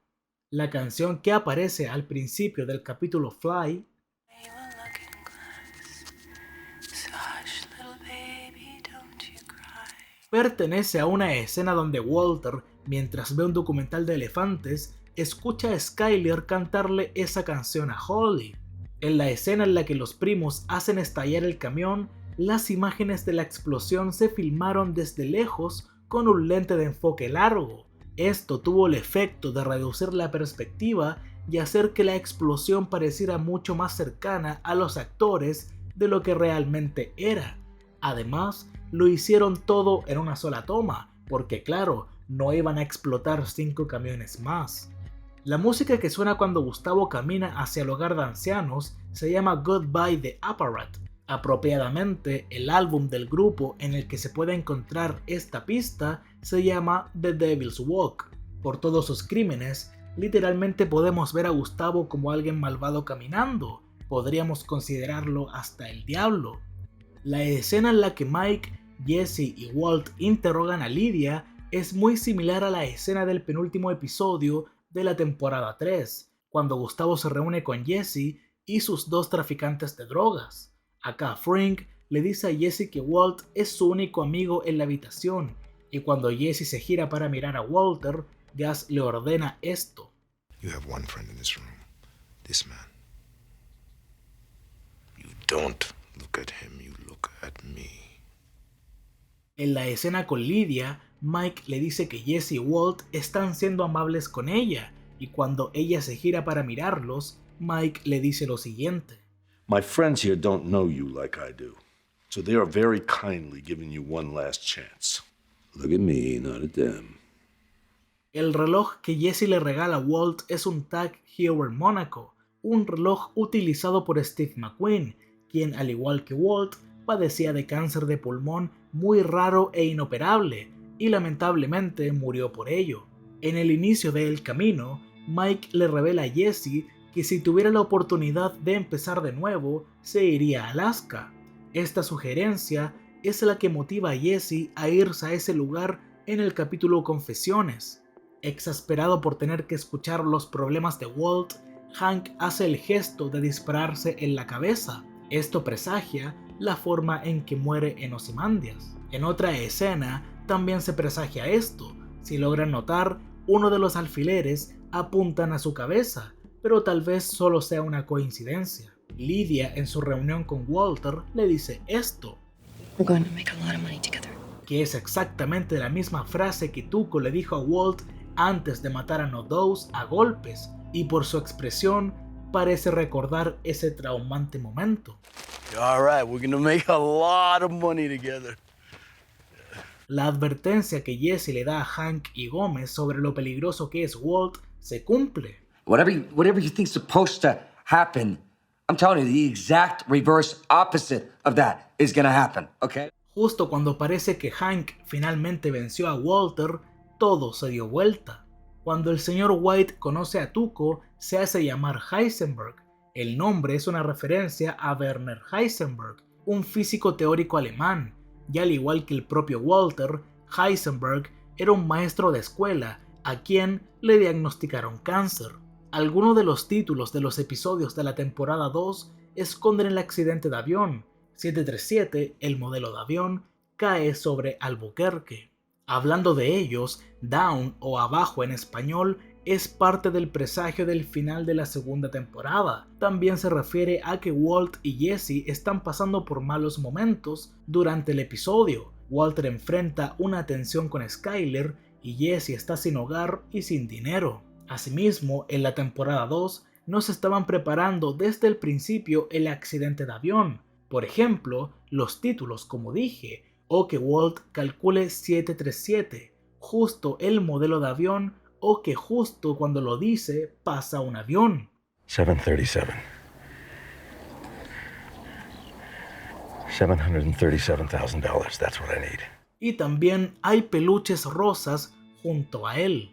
La canción que aparece al principio del capítulo Fly pertenece a una escena donde Walter, mientras ve un documental de elefantes, escucha a Skyler cantarle esa canción a Holly. En la escena en la que los primos hacen estallar el camión, las imágenes de la explosión se filmaron desde lejos con un lente de enfoque largo. Esto tuvo el efecto de reducir la perspectiva y hacer que la explosión pareciera mucho más cercana a los actores de lo que realmente era. Además, lo hicieron todo en una sola toma, porque claro, no iban a explotar 5 camiones más. La música que suena cuando Gustavo camina hacia el hogar de ancianos se llama Goodbye de Apparat, Apropiadamente, el álbum del grupo en el que se puede encontrar esta pista se llama The Devil's Walk. Por todos sus crímenes, literalmente podemos ver a Gustavo como alguien malvado caminando, podríamos considerarlo hasta el diablo. La escena en la que Mike, Jesse y Walt interrogan a Lydia es muy similar a la escena del penúltimo episodio de la temporada 3, cuando Gustavo se reúne con Jesse y sus dos traficantes de drogas. Acá Frank le dice a Jesse que Walt es su único amigo en la habitación, y cuando Jesse se gira para mirar a Walter, Gus le ordena esto. You have one friend in this room. This man. You don't look at him, you look at me. En la escena con Lydia, Mike le dice que Jesse y Walt están siendo amables con ella, y cuando ella se gira para mirarlos, Mike le dice lo siguiente. My friends here don't know you like I do, so they are very kindly giving you one last chance. Look at me, not at them. El reloj que Jesse le regala a Walt es un Tag Heuer Monaco, un reloj utilizado por Steve McQueen, quien al igual que Walt padecía de cáncer de pulmón muy raro e inoperable, y lamentablemente murió por ello. En el inicio de El Camino, Mike le revela a Jesse que si tuviera la oportunidad de empezar de nuevo, se iría a Alaska. Esta sugerencia es la que motiva a Jesse a irse a ese lugar en el capítulo Confesiones. Exasperado por tener que escuchar los problemas de Walt, Hank hace el gesto de dispararse en la cabeza. Esto presagia la forma en que muere en Ozymandias. En otra escena también se presagia esto. Si logran notar, uno de los alfileres apuntan a su cabeza, pero tal vez solo sea una coincidencia. Lydia en su reunión con Walter le dice esto, We're going to make a lot of money together. Que es exactamente la misma frase que Tuco le dijo a Walt antes de matar a Nodoz a golpes, y por su expresión parece recordar ese traumante momento. All right, we're gonna make a lot of money together. La advertencia que Jesse le da a Hank y Gómez sobre lo peligroso que es Walt se cumple. Whatever you think's supposed to happen, I'm telling you, the exact reverse opposite of that is gonna happen, okay? Justo cuando parece que Hank finalmente venció a Walter, todo se dio vuelta. Cuando el señor White conoce a Tuco, se hace llamar Heisenberg. El nombre es una referencia a Werner Heisenberg, un físico teórico alemán, y al igual que el propio Walter, Heisenberg era un maestro de escuela a quien le diagnosticaron cáncer. Algunos de los títulos de los episodios de la temporada 2 esconden el accidente de avión. 737, el modelo de avión, cae sobre Albuquerque. Hablando de ellos, Down o Abajo en español es parte del presagio del final de la segunda temporada. También se refiere a que Walt y Jesse están pasando por malos momentos durante el episodio. Walter enfrenta una tensión con Skyler y Jesse está sin hogar y sin dinero. Asimismo, en la temporada 2 nos estaban preparando desde el principio el accidente de avión. Por ejemplo, los títulos, como dije, o que Walt calcule 737, justo el modelo de avión, o que justo cuando lo dice pasa un avión. 737. $737,000, that's what I need. Y también hay peluches rosas junto a él.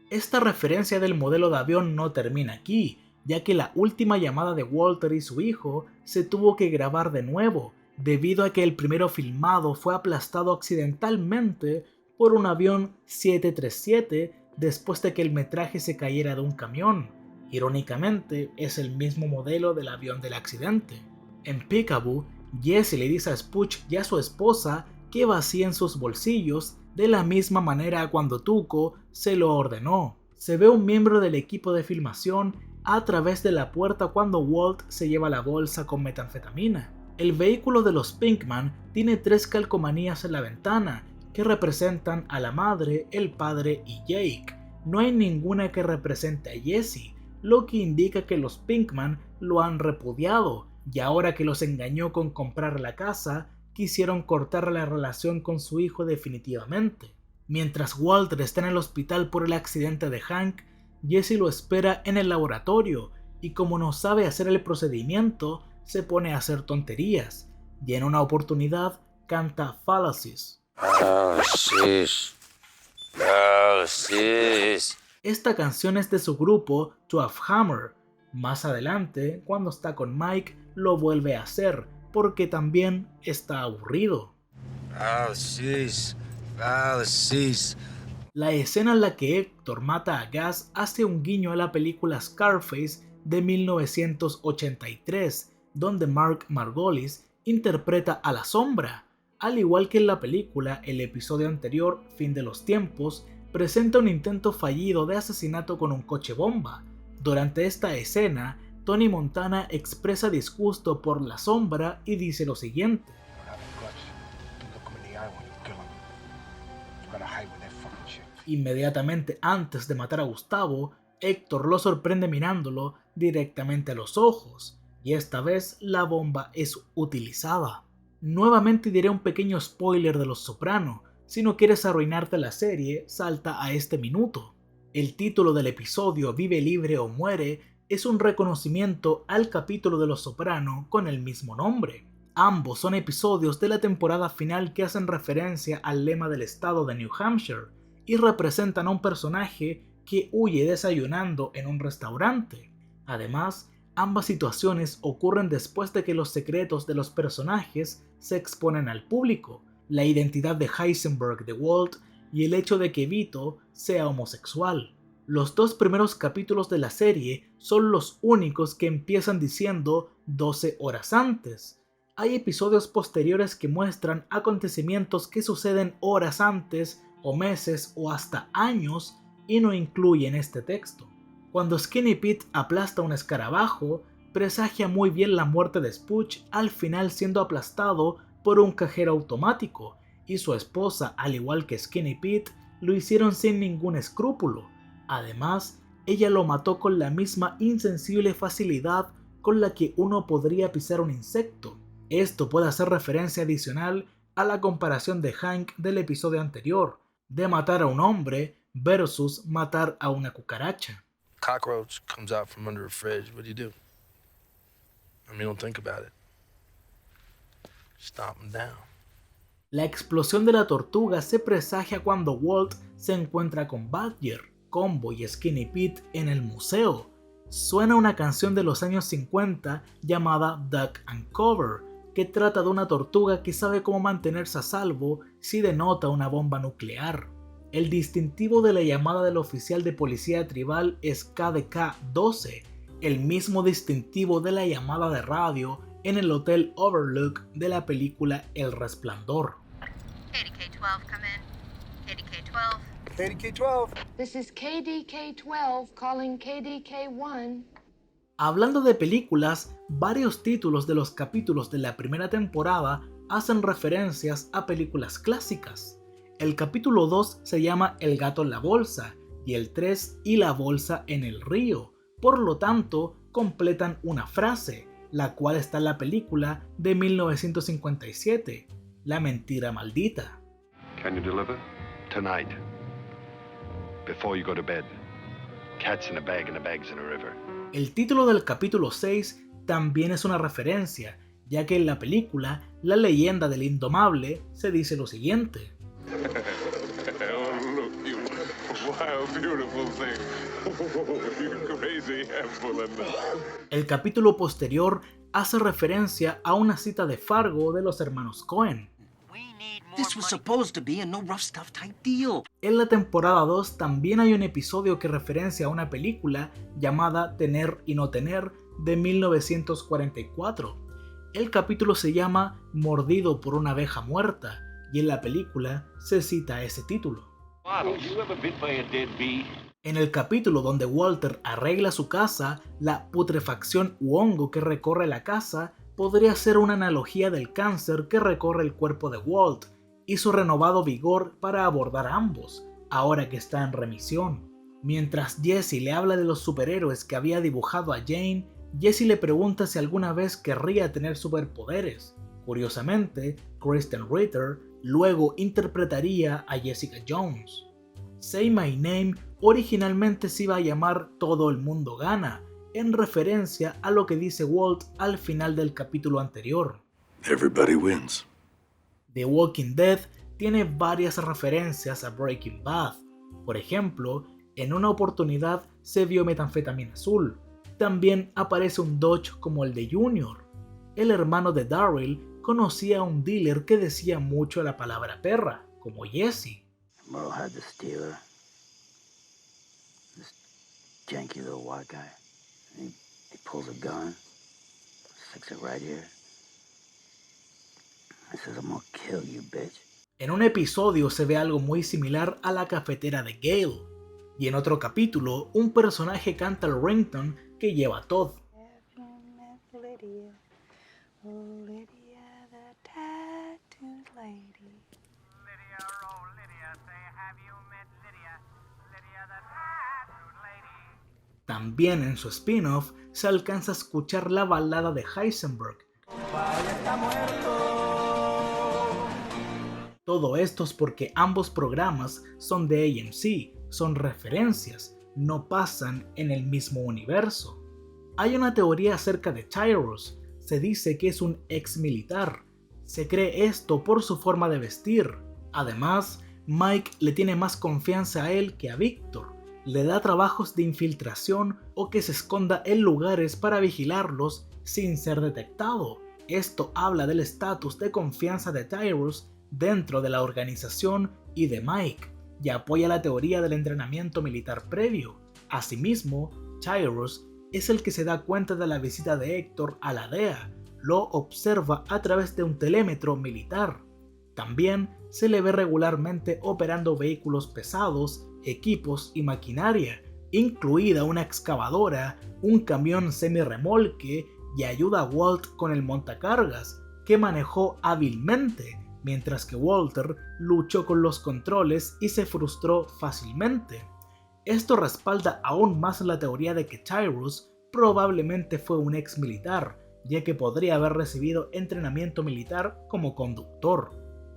Esta referencia del modelo de avión no termina aquí, ya que la última llamada de Walter y su hijo se tuvo que grabar de nuevo, debido a que el primero filmado fue aplastado accidentalmente por un avión 737 después de que el metraje se cayera de un camión. Irónicamente, es el mismo modelo del avión del accidente. En Peekaboo, Jesse le dice a Spooch y a su esposa que vacíen sus bolsillos de la misma manera cuando Tuco se lo ordenó. Se ve un miembro del equipo de filmación a través de la puerta cuando Walt se lleva la bolsa con metanfetamina. El vehículo de los Pinkman tiene 3 calcomanías en la ventana que representan a la madre, el padre y Jake. No hay ninguna que represente a Jesse, lo que indica que los Pinkman lo han repudiado, y ahora que los engañó con comprar la casa, quisieron cortar la relación con su hijo definitivamente. Mientras Walter está en el hospital por el accidente de Hank, Jesse lo espera en el laboratorio, y como no sabe hacer el procedimiento, se pone a hacer tonterías. y en una oportunidad canta Fallacies. Esta canción es de su grupo 12 Hammer. Más adelante, cuando está con Mike, lo vuelve a hacer, porque también está aburrido. La escena en la que Héctor mata a Gas hace un guiño a la película Scarface de 1983, donde Mark Margolis interpreta a la Sombra. Al igual que en la película, el episodio anterior, Fin de los Tiempos, presenta un intento fallido de asesinato con un coche bomba. Durante esta escena, Tony Montana expresa disgusto por la Sombra y dice lo siguiente. Inmediatamente antes de matar a Gustavo, Héctor lo sorprende mirándolo directamente a los ojos, y esta vez la bomba es utilizada. Nuevamente diré un pequeño spoiler de Los Soprano. Si no quieres arruinarte la serie, salta a este minuto. El título del episodio Vive libre o muere es un reconocimiento al capítulo de Los Soprano con el mismo nombre. Ambos son episodios de la temporada final que hacen referencia al lema del estado de New Hampshire y representan a un personaje que huye desayunando en un restaurante. Además, ambas situaciones ocurren después de que los secretos de los personajes se exponen al público, la identidad de Heisenberg de Walt y el hecho de que Vito sea homosexual. Los dos primeros capítulos de la serie son los únicos que empiezan diciendo 12 horas antes. Hay episodios posteriores que muestran acontecimientos que suceden horas antes o meses o hasta años y no incluyen este texto. Cuando Skinny Pete aplasta un escarabajo, presagia muy bien la muerte de Spooch al final siendo aplastado por un cajero automático, y su esposa, al igual que Skinny Pete, lo hicieron sin ningún escrúpulo. Además, ella lo mató con la misma insensible facilidad con la que uno podría pisar un insecto. Esto puede hacer referencia adicional a la comparación de Hank del episodio anterior, de matar a un hombre versus matar a una cucaracha. Cockroach comes out from under a fridge. What do? I mean, don't think about it. Stomp him down. La explosión de la tortuga se presagia cuando Walt se encuentra con Badger, Combo y Skinny Pete en el museo. Suena una canción de los años 50 llamada Duck and Cover, que trata de una tortuga que sabe cómo mantenerse a salvo si denota una bomba nuclear. El distintivo de la llamada del oficial de policía tribal es KDK-12, el mismo distintivo de la llamada de radio en el Hotel Overlook de la película El Resplandor. KDK-12, come in. KDK-12. KDK-12. This is KDK-12 calling KDK-1. Hablando de películas, varios títulos de los capítulos de la primera temporada hacen referencias a películas clásicas. El capítulo 2 se llama El gato en la bolsa y el 3 Y la bolsa en el río. Por lo tanto, completan una frase, la cual está en la película de 1957, La mentira maldita. Can you deliver? Tonight. Before you go to bed. Cat's in a bag and the bag's in a river. El título del capítulo 6 también es una referencia, ya que en la película La leyenda del indomable se dice lo siguiente. Oh, look, you wild, beautiful thing. Oh, you crazy apple. El capítulo posterior hace referencia a una cita de Fargo de los hermanos Coen. This was supposed to be a no rough stuff type deal. En la temporada 2 también hay un episodio que referencia a una película llamada Tener y no tener de 1944. El capítulo se llama Mordido por una abeja muerta y en la película se cita ese título. En el capítulo donde Walter arregla su casa, la putrefacción u hongo que recorre la casa podría ser una analogía del cáncer que recorre el cuerpo de Walt y su renovado vigor para abordar ambos, ahora que está en remisión. Mientras Jesse le habla de los superhéroes que había dibujado a Jane, Jesse le pregunta si alguna vez querría tener superpoderes. Curiosamente, Kristen Ritter luego interpretaría a Jessica Jones. Say My Name originalmente se iba a llamar Todo el mundo gana, en referencia a lo que dice Walt al final del capítulo anterior. Everybody wins. The Walking Dead tiene varias referencias a Breaking Bad. Por ejemplo, en una oportunidad se vio metanfetamina azul. También aparece un Dodge como el de Junior. El hermano de Daryl conocía a un dealer que decía mucho la palabra perra, como Jesse. Merle had the Steeler, this janky little white guy. He pulls a gun, sticks it right here. He says, "I'm gonna kill you, bitch." En un episodio se ve algo muy similar a la cafetera de Gale, y en otro capítulo un personaje canta el ringtone que lleva Todd. También en su spin-off se alcanza a escuchar la balada de Heisenberg. Todo esto es porque ambos programas son de AMC, son referencias, no pasan en el mismo universo. Hay una teoría acerca de Tyrus, se dice que es un ex militar. Se cree esto por su forma de vestir. Además, Mike le tiene más confianza a él que a Victor. Le da trabajos de infiltración o que se esconda en lugares para vigilarlos sin ser detectado. Esto habla del estatus de confianza de Tyrus dentro de la organización y de Mike, y apoya la teoría del entrenamiento militar previo. Asimismo, Tyrus es el que se da cuenta de la visita de Héctor a la DEA, lo observa a través de un telémetro militar. También se le ve regularmente operando vehículos pesados, equipos y maquinaria, incluida una excavadora, un camión semi-remolque y ayuda a Walt con el montacargas, que manejó hábilmente, mientras que Walter luchó con los controles y se frustró fácilmente. Esto respalda aún más la teoría de que Tyrus probablemente fue un ex militar, ya que podría haber recibido entrenamiento militar como conductor.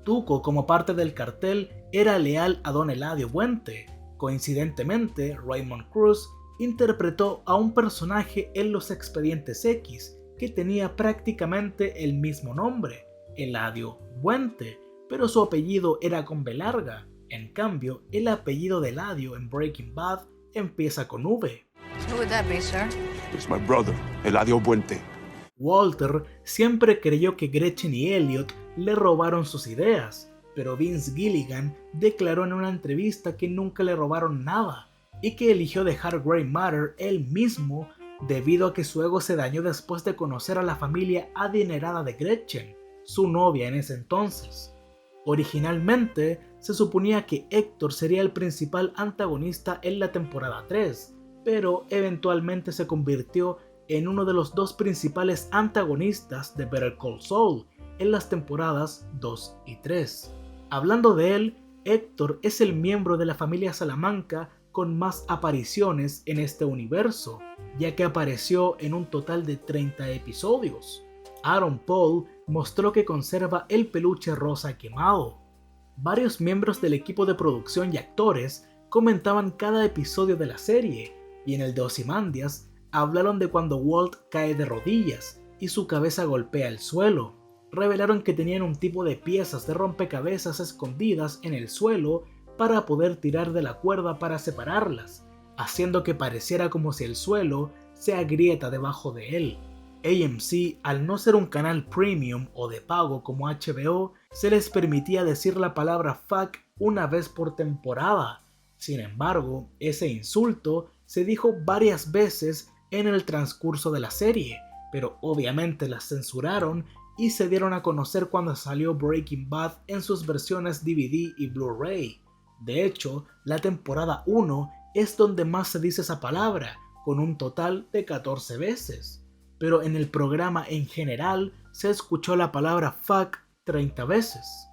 Tuco, como parte del cartel, era leal a Don Eladio Buente. Coincidentemente, Raymond Cruz interpretó a un personaje en Los Expedientes X que tenía prácticamente el mismo nombre, Eladio Buente, pero su apellido era con B larga. En cambio, el apellido de Eladio en Breaking Bad empieza con V. Who would that be, sir? It's my brother, Eladio Buente. Walter siempre creyó que Gretchen y Elliot le robaron sus ideas, pero Vince Gilligan declaró en una entrevista que nunca le robaron nada y que eligió dejar Grey Matter él mismo debido a que su ego se dañó después de conocer a la familia adinerada de Gretchen, su novia en ese entonces. Originalmente se suponía que Héctor sería el principal antagonista en la temporada 3, pero eventualmente se convirtió en uno de los dos principales antagonistas de Better Call Saul en las temporadas 2 y 3. Hablando de él, Héctor es el miembro de la familia Salamanca con más apariciones en este universo, ya que apareció en un total de 30 episodios. Aaron Paul mostró que conserva el peluche rosa quemado. Varios miembros del equipo de producción y actores comentaban cada episodio de la serie, y en el de Ozymandias hablaron de cuando Walt cae de rodillas y su cabeza golpea el suelo. Revelaron que tenían un tipo de piezas de rompecabezas escondidas en el suelo para poder tirar de la cuerda para separarlas, haciendo que pareciera como si el suelo se agrieta debajo de él. AMC, al no ser un canal premium o de pago como HBO, se les permitía decir la palabra fuck una vez por temporada. Sin embargo, ese insulto se dijo varias veces en el transcurso de la serie, pero obviamente las censuraron y se dieron a conocer cuando salió Breaking Bad en sus versiones DVD y Blu-ray. De hecho, la temporada 1 es donde más se dice esa palabra, con un total de 14 veces. Pero en el programa en general se escuchó la palabra fuck 30 veces.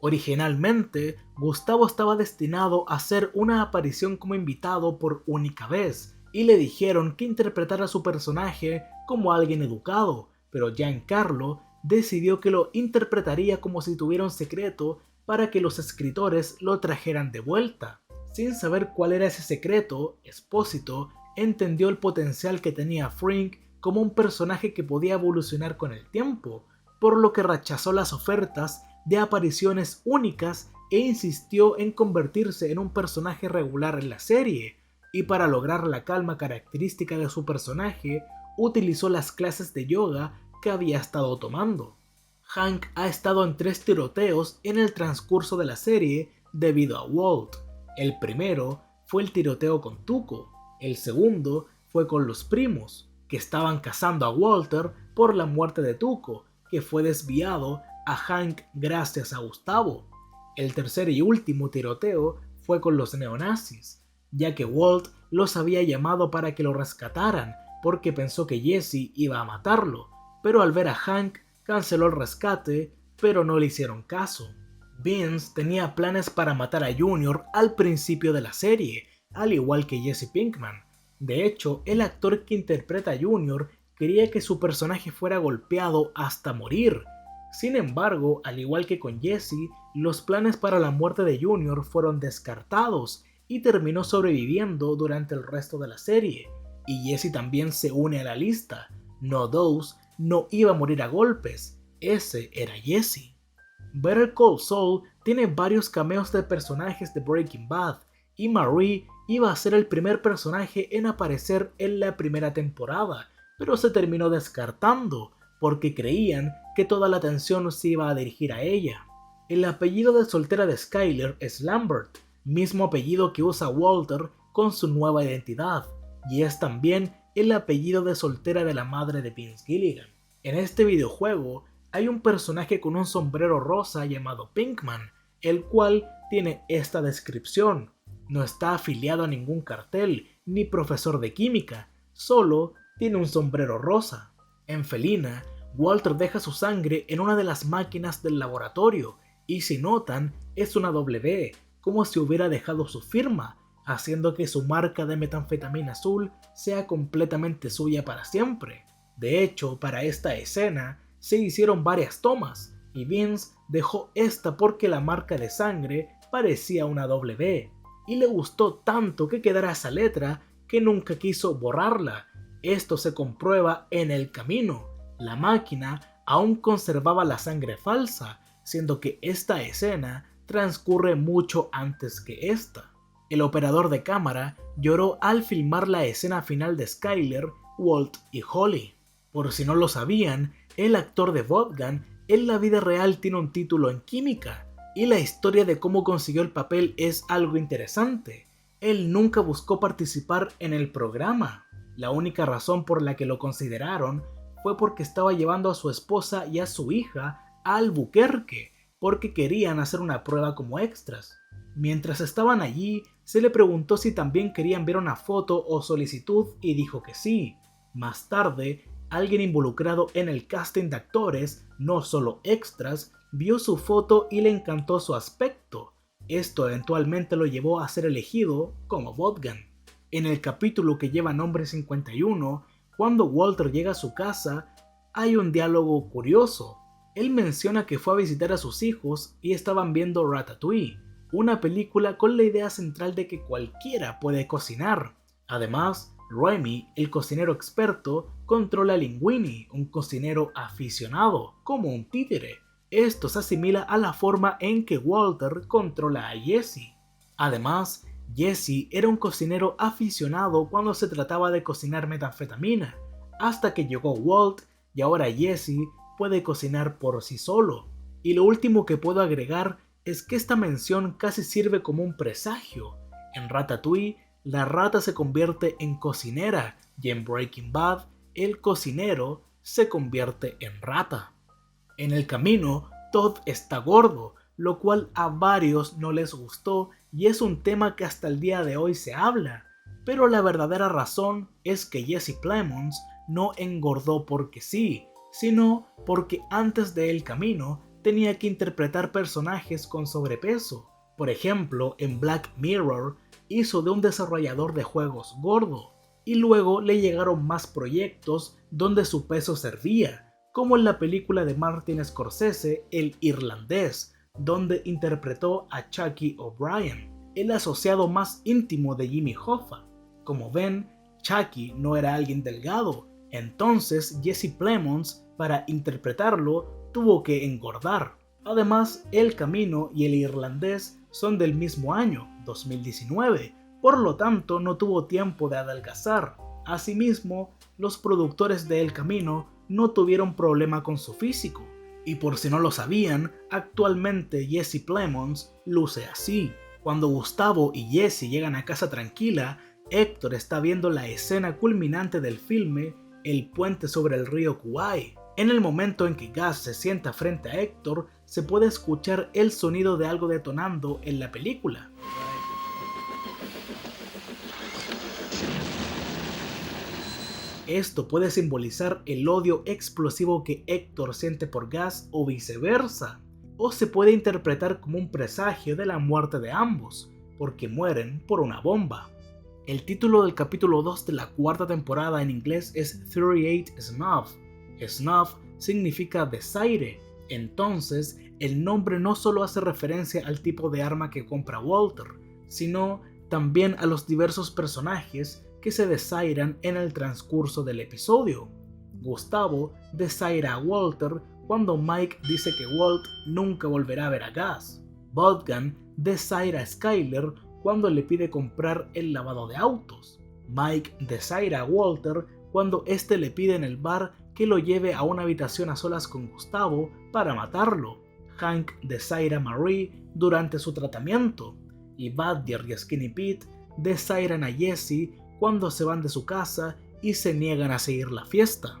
Originalmente, Gustavo estaba destinado a hacer una aparición como invitado por única vez, y le dijeron que interpretara su personaje como alguien educado, pero Giancarlo decidió que lo interpretaría como si tuviera un secreto para que los escritores lo trajeran de vuelta. Sin saber cuál era ese secreto, Espósito entendió el potencial que tenía Frink como un personaje que podía evolucionar con el tiempo, por lo que rechazó las ofertas de apariciones únicas e insistió en convertirse en un personaje regular en la serie, y para lograr la calma característica de su personaje, utilizó las clases de yoga que había estado tomando. Hank ha estado en 3 tiroteos en el transcurso de la serie debido a Walt. El primero fue el tiroteo con Tuco, el segundo fue con los primos, que estaban cazando a Walter por la muerte de Tuco, que fue desviado a Hank gracias a Gustavo. El tercer y último tiroteo fue con los neonazis, ya que Walt los había llamado para que lo rescataran porque pensó que Jesse iba a matarlo, pero al ver a Hank canceló el rescate, pero no le hicieron caso. Vince tenía planes para matar a Junior al principio de la serie, al igual que Jesse Pinkman. De hecho, el actor que interpreta a Junior quería que su personaje fuera golpeado hasta morir. Sin embargo, al igual que con Jesse, los planes para la muerte de Junior fueron descartados y terminó sobreviviendo durante el resto de la serie. Y Jesse también se une a la lista. No Dose no iba a morir a golpes, ese era Jesse. Better Call Saul tiene varios cameos de personajes de Breaking Bad, y Marie iba a ser el primer personaje en aparecer en la primera temporada, pero se terminó descartando porque creían que toda la atención se iba a dirigir a ella. El apellido de soltera de Skyler es Lambert, mismo apellido que usa Walter con su nueva identidad, y es también el apellido de soltera de la madre de Vince Gilligan. En este videojuego hay un personaje con un sombrero rosa llamado Pinkman, el cual tiene esta descripción: no está afiliado a ningún cartel ni profesor de química, solo tiene un sombrero rosa. En Felina, Walter deja su sangre en una de las máquinas del laboratorio y si notan es una W, como si hubiera dejado su firma, haciendo que su marca de metanfetamina azul sea completamente suya para siempre. De hecho, para esta escena se hicieron varias tomas y Vince dejó esta porque la marca de sangre parecía una W y le gustó tanto que quedara esa letra que nunca quiso borrarla. Esto se comprueba en El Camino. La máquina aún conservaba la sangre falsa, siendo que esta escena transcurre mucho antes que esta. El operador de cámara lloró al filmar la escena final de Skyler, Walt y Holly. Por si no lo sabían, el actor de Wolfgang en la vida real tiene un título en química, y la historia de cómo consiguió el papel es algo interesante. Él nunca buscó participar en el programa. La única razón por la que lo consideraron fue porque estaba llevando a su esposa y a su hija a Albuquerque, porque querían hacer una prueba como extras. Mientras estaban allí, se le preguntó si también querían ver una foto o solicitud y dijo que sí. Más tarde, alguien involucrado en el casting de actores, no solo extras, vio su foto y le encantó su aspecto. Esto eventualmente lo llevó a ser elegido como Wolfgang. En el capítulo que lleva nombre 51, cuando Walter llega a su casa, hay un diálogo curioso. Él menciona que fue a visitar a sus hijos y estaban viendo Ratatouille, una película con la idea central de que cualquiera puede cocinar. Además, Remy, el cocinero experto, controla a Linguini, un cocinero aficionado, como un títere. Esto se asimila a la forma en que Walter controla a Jesse. Además, Jesse era un cocinero aficionado cuando se trataba de cocinar metanfetamina, hasta que llegó Walt y ahora Jesse puede cocinar por sí solo. Y lo último que puedo agregar es que esta mención casi sirve como un presagio. En Ratatouille, la rata se convierte en cocinera y en Breaking Bad, el cocinero se convierte en rata. En El Camino, Todd está gordo, lo cual a varios no les gustó y es un tema que hasta el día de hoy se habla, pero la verdadera razón es que Jesse Plemons no engordó porque sí, sino porque antes de El Camino tenía que interpretar personajes con sobrepeso. Por ejemplo, en Black Mirror hizo de un desarrollador de juegos gordo, y luego le llegaron más proyectos donde su peso servía, como en la película de Martin Scorsese, El Irlandés, donde interpretó a Chucky O'Brien, el asociado más íntimo de Jimmy Hoffa. Como ven, Chucky no era alguien delgado, entonces Jesse Plemons, para interpretarlo, tuvo que engordar. Además, El Camino y El Irlandés son del mismo año, 2019, por lo tanto no tuvo tiempo de adelgazar. Asimismo, los productores de El Camino no tuvieron problema con su físico. Y por si no lo sabían, actualmente Jesse Plemons luce así. Cuando Gustavo y Jesse llegan a casa tranquila, Héctor está viendo la escena culminante del filme, el puente sobre el río Kwai. En el momento en que Gus se sienta frente a Héctor, se puede escuchar el sonido de algo detonando en la película. Esto puede simbolizar el odio explosivo que Héctor siente por Gus o viceversa, o se puede interpretar como un presagio de la muerte de ambos, porque mueren por una bomba. El título del capítulo 2 de la cuarta temporada en inglés es 38 Snuff. Snuff significa desaire, entonces el nombre no solo hace referencia al tipo de arma que compra Walter, sino también a los diversos personajes que se desairan en el transcurso del episodio. Gustavo desaira a Walter cuando Mike dice que Walt nunca volverá a ver a Gus. Bogdan desaira a Skyler cuando le pide comprar el lavado de autos. Mike desaira a Walter cuando este le pide en el bar que lo lleve a una habitación a solas con Gustavo para matarlo. Hank desaira a Marie durante su tratamiento. Y Badger y Skinny Pete desairan a Jesse cuando se van de su casa y se niegan a seguir la fiesta.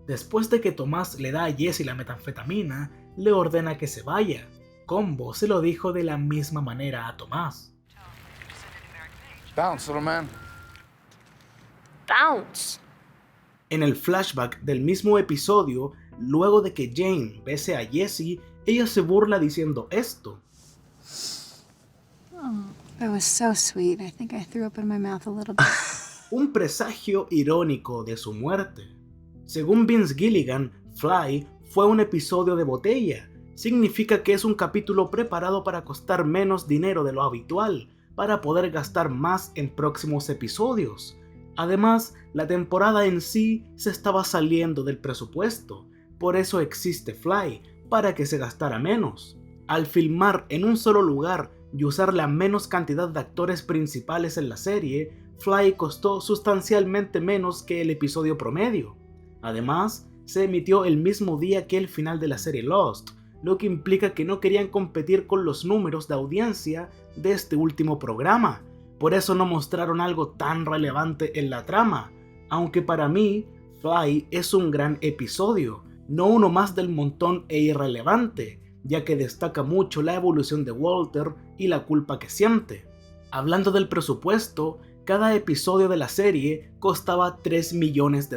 Después de que Tomás le da a Jesse la metanfetamina, le ordena que se vaya. Combo se lo dijo de la misma manera a Tomás. Bounce, little man. Bounce. En el flashback del mismo episodio, luego de que Jane bese a Jesse, ella se burla diciendo esto. Oh, that was so sweet. I think I threw up in my mouth a little bit. Un presagio irónico de su muerte. Según Vince Gilligan, Fly fue un episodio de botella. Significa que es un capítulo preparado para costar menos dinero de lo habitual, para poder gastar más en próximos episodios. Además, la temporada en sí se estaba saliendo del presupuesto, por eso existe Fly, para que se gastara menos. Al filmar en un solo lugar y usar la menos cantidad de actores principales en la serie, Fly costó sustancialmente menos que el episodio promedio. Además, se emitió el mismo día que el final de la serie Lost, lo que implica que no querían competir con los números de audiencia de este último programa. Por eso no mostraron algo tan relevante en la trama, aunque para mí, Fly es un gran episodio, no uno más del montón e irrelevante, ya que destaca mucho la evolución de Walter y la culpa que siente. Hablando del presupuesto, cada episodio de la serie costaba $3 millones.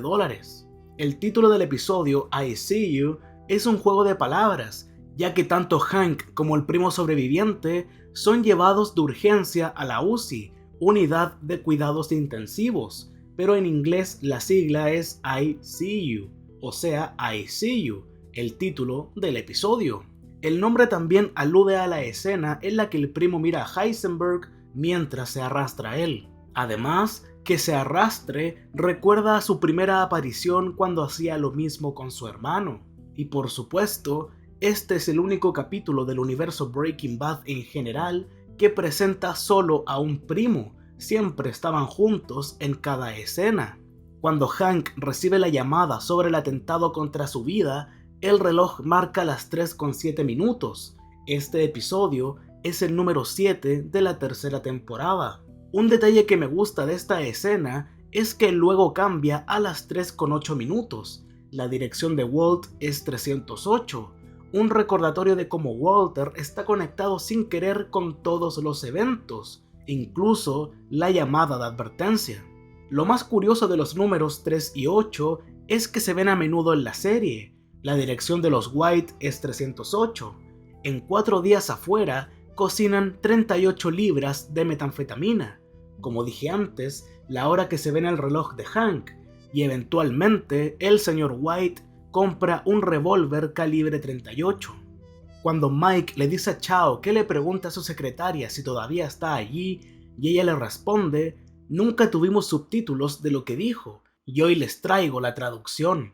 El título del episodio, I See You, es un juego de palabras, ya que tanto Hank como el primo sobreviviente son llevados de urgencia a la UCI, Unidad de Cuidados Intensivos, pero en inglés la sigla es I See You, o sea, I See You, el título del episodio. El nombre también alude a la escena en la que el primo mira a Heisenberg mientras se arrastra a él. Además, que se arrastre recuerda a su primera aparición cuando hacía lo mismo con su hermano. Y por supuesto, este es el único capítulo del universo Breaking Bad en general que presenta solo a un primo, siempre estaban juntos en cada escena. Cuando Hank recibe la llamada sobre el atentado contra su vida, el reloj marca las 3:07 minutos. Este episodio es el número 7 de la tercera temporada. Un detalle que me gusta de esta escena es que luego cambia a las 3:08 minutos. La dirección de Walt es 308, un recordatorio de cómo Walter está conectado sin querer con todos los eventos, incluso la llamada de advertencia. Lo más curioso de los números 3 y 8 es que se ven a menudo en la serie. La dirección de los White es 308. En 4 días afuera cocinan 38 libras de metanfetamina, como dije antes, la hora que se ve en el reloj de Hank, y eventualmente el señor White compra un revólver calibre 38. Cuando Mike le dice a Chao que le pregunta a su secretaria si todavía está allí, y ella le responde, nunca tuvimos subtítulos de lo que dijo, y hoy les traigo la traducción.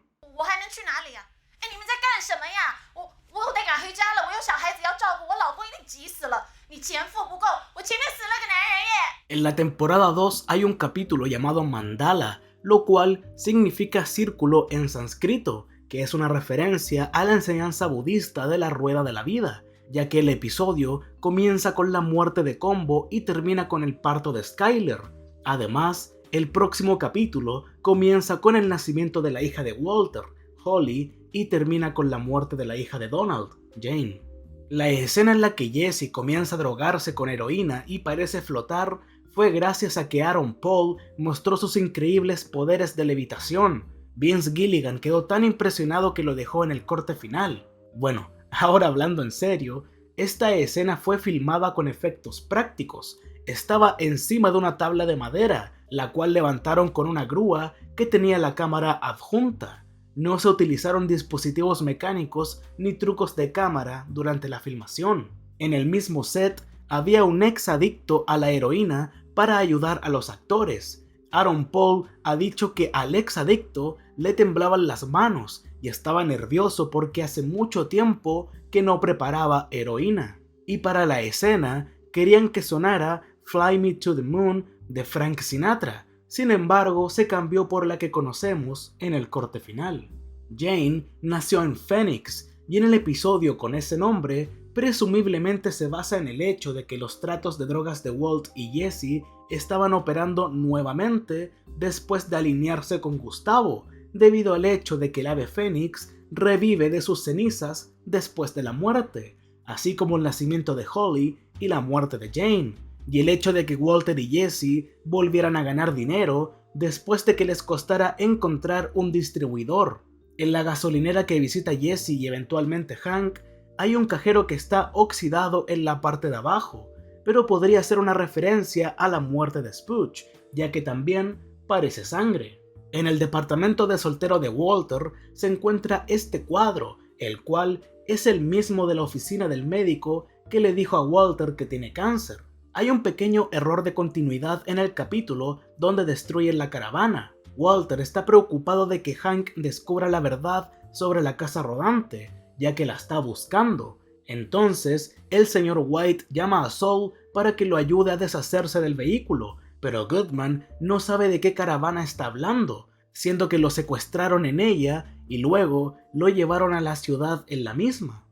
我得赶回家了，我有小孩子要照顾，我老公一定急死了。你钱付不够，我前面死了个男人耶。 En la temporada 2 hay un capítulo llamado Mandala, lo cual significa círculo en sánscrito, que es una referencia a la enseñanza budista de la rueda de la vida, ya que el episodio comienza con la muerte de Combo y termina con el parto de Skyler. Además, el próximo capítulo comienza con el nacimiento de la hija de Walter, Holly, y termina con la muerte de la hija de Donald, Jane. La escena en la que Jesse comienza a drogarse con heroína y parece flotar fue gracias a que Aaron Paul mostró sus increíbles poderes de levitación. Vince Gilligan quedó tan impresionado que lo dejó en el corte final. Bueno, ahora hablando en serio, esta escena fue filmada con efectos prácticos. Estaba encima de una tabla de madera, la cual levantaron con una grúa que tenía la cámara adjunta. No se utilizaron dispositivos mecánicos ni trucos de cámara durante la filmación. En el mismo set había un ex adicto a la heroína para ayudar a los actores. Aaron Paul ha dicho que al ex adicto le temblaban las manos y estaba nervioso porque hace mucho tiempo que no preparaba heroína. Y para la escena querían que sonara Fly Me to the Moon de Frank Sinatra. Sin embargo, se cambió por la que conocemos en el corte final. Jane nació en Phoenix y en el episodio con ese nombre presumiblemente se basa en el hecho de que los tratos de drogas de Walt y Jesse estaban operando nuevamente después de alinearse con Gustavo, debido al hecho de que el ave Fénix revive de sus cenizas después de la muerte, así como el nacimiento de Holly y la muerte de Jane, y el hecho de que Walter y Jesse volvieran a ganar dinero después de que les costara encontrar un distribuidor. En la gasolinera que visita Jesse y eventualmente Hank, hay un cajero que está oxidado en la parte de abajo, pero podría ser una referencia a la muerte de Spooch, ya que también parece sangre. En el departamento de soltero de Walter se encuentra este cuadro, el cual es el mismo de la oficina del médico que le dijo a Walter que tiene cáncer. Hay un pequeño error de continuidad en el capítulo donde destruyen la caravana. Walter está preocupado de que Hank descubra la verdad sobre la casa rodante, ya que la está buscando. Entonces, el señor White llama a Saul para que lo ayude a deshacerse del vehículo, pero Goodman no sabe de qué caravana está hablando, siendo que lo secuestraron en ella y luego lo llevaron a la ciudad en la misma.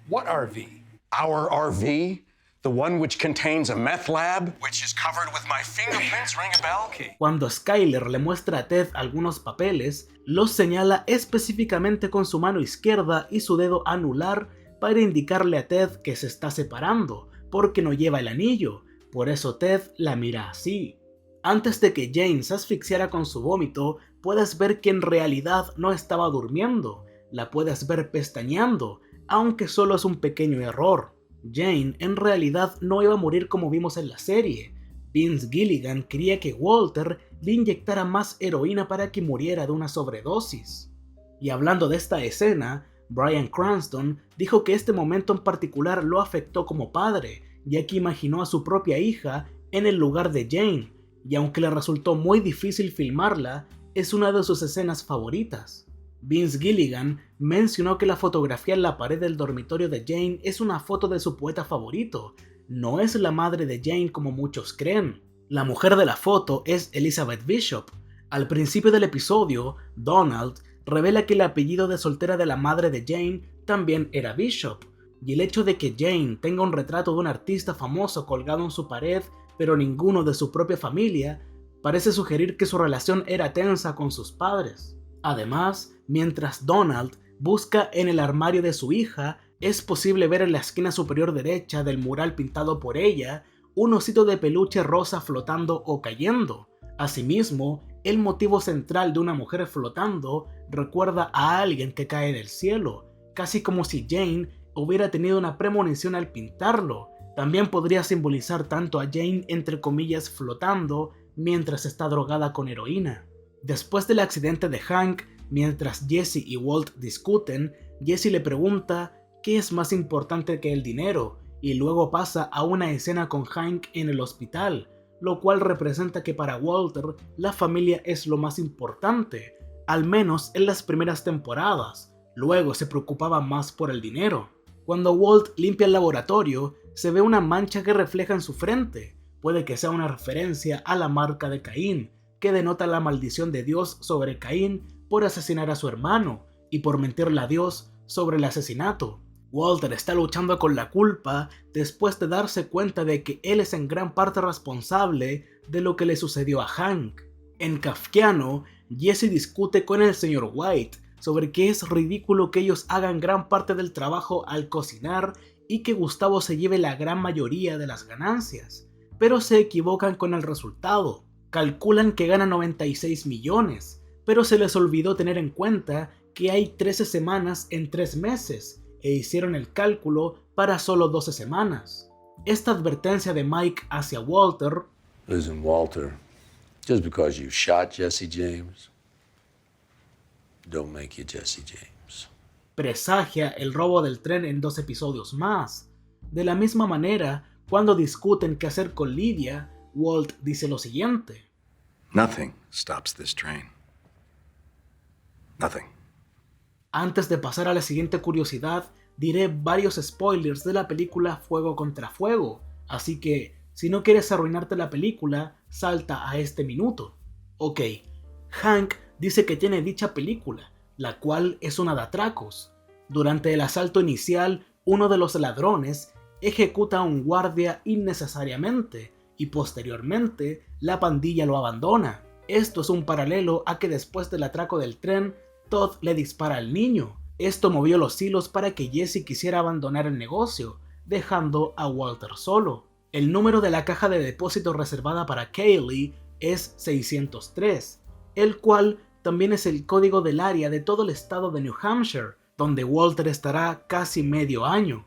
What RV? Our RV? The one which contains a meth lab? Which is covered with my fingerprints, ring a bell? Cuando Skyler le muestra a Ted algunos papeles, los señala específicamente con su mano izquierda y su dedo anular para indicarle a Ted que se está separando, porque no lleva el anillo, por eso Ted la mira así. Antes de que Jane se asfixiara con su vómito, puedes ver que en realidad no estaba durmiendo, la puedes ver pestañeando, aunque solo es un pequeño error. Jane en realidad no iba a morir como vimos en la serie. Vince Gilligan quería que Walter le inyectara más heroína para que muriera de una sobredosis. Y hablando de esta escena, Bryan Cranston dijo que este momento en particular lo afectó como padre, ya que imaginó a su propia hija en el lugar de Jane, y aunque le resultó muy difícil filmarla, es una de sus escenas favoritas. Vince Gilligan mencionó que la fotografía en la pared del dormitorio de Jane es una foto de su poeta favorito, no es la madre de Jane como muchos creen. La mujer de la foto es Elizabeth Bishop. Al principio del episodio, Donald revela que el apellido de soltera de la madre de Jane también era Bishop, y el hecho de que Jane tenga un retrato de un artista famoso colgado en su pared, pero ninguno de su propia familia, parece sugerir que su relación era tensa con sus padres. Además, mientras Donald busca en el armario de su hija, es posible ver en la esquina superior derecha del mural pintado por ella un osito de peluche rosa flotando o cayendo. Asimismo, el motivo central de una mujer flotando recuerda a alguien que cae del cielo, casi como si Jane hubiera tenido una premonición al pintarlo. También podría simbolizar tanto a Jane entre comillas flotando mientras está drogada con heroína. Después del accidente de Hank, mientras Jesse y Walt discuten, Jesse le pregunta qué es más importante que el dinero, y luego pasa a una escena con Hank en el hospital, lo cual representa que para Walter la familia es lo más importante, al menos en las primeras temporadas. Luego se preocupaba más por el dinero. Cuando Walt limpia el laboratorio, se ve una mancha que refleja en su frente. Puede que sea una referencia a la marca de Caín, que denota la maldición de Dios sobre Caín por asesinar a su hermano y por mentirle a Dios sobre el asesinato. Walter está luchando con la culpa después de darse cuenta de que él es en gran parte responsable de lo que le sucedió a Hank. En kafkiano, Jesse discute con el Sr. White sobre que es ridículo que ellos hagan gran parte del trabajo al cocinar y que Gustavo se lleve la gran mayoría de las ganancias, pero se equivocan con el resultado. Calculan que gana 96 millones, pero se les olvidó tener en cuenta que hay 13 semanas en 3 meses, e hicieron el cálculo para solo 12 semanas. Esta advertencia de Mike hacia Walter: Listen, Walter, just because you shot Jesse James, don't make you Jesse James. Presagia el robo del tren en 2 episodios más. De la misma manera, cuando discuten qué hacer con Lydia, Walt dice lo siguiente: Nothing stops this train. Nothing. Antes de pasar a la siguiente curiosidad, diré varios spoilers de la película Fuego contra Fuego, así que si no quieres arruinarte la película, salta a este minuto. Ok, Hank dice que tiene dicha película, la cual es una de atracos. Durante el asalto inicial, uno de los ladrones ejecuta a un guardia innecesariamente y posteriormente la pandilla lo abandona. Esto es un paralelo a que después del atraco del tren, Todd le dispara al niño. Esto movió los hilos para que Jesse quisiera abandonar el negocio, dejando a Walter solo. El número de la caja de depósito reservada para Kaylee es 603, el cual también es el código del área de todo el estado de New Hampshire, donde Walter estará casi medio año.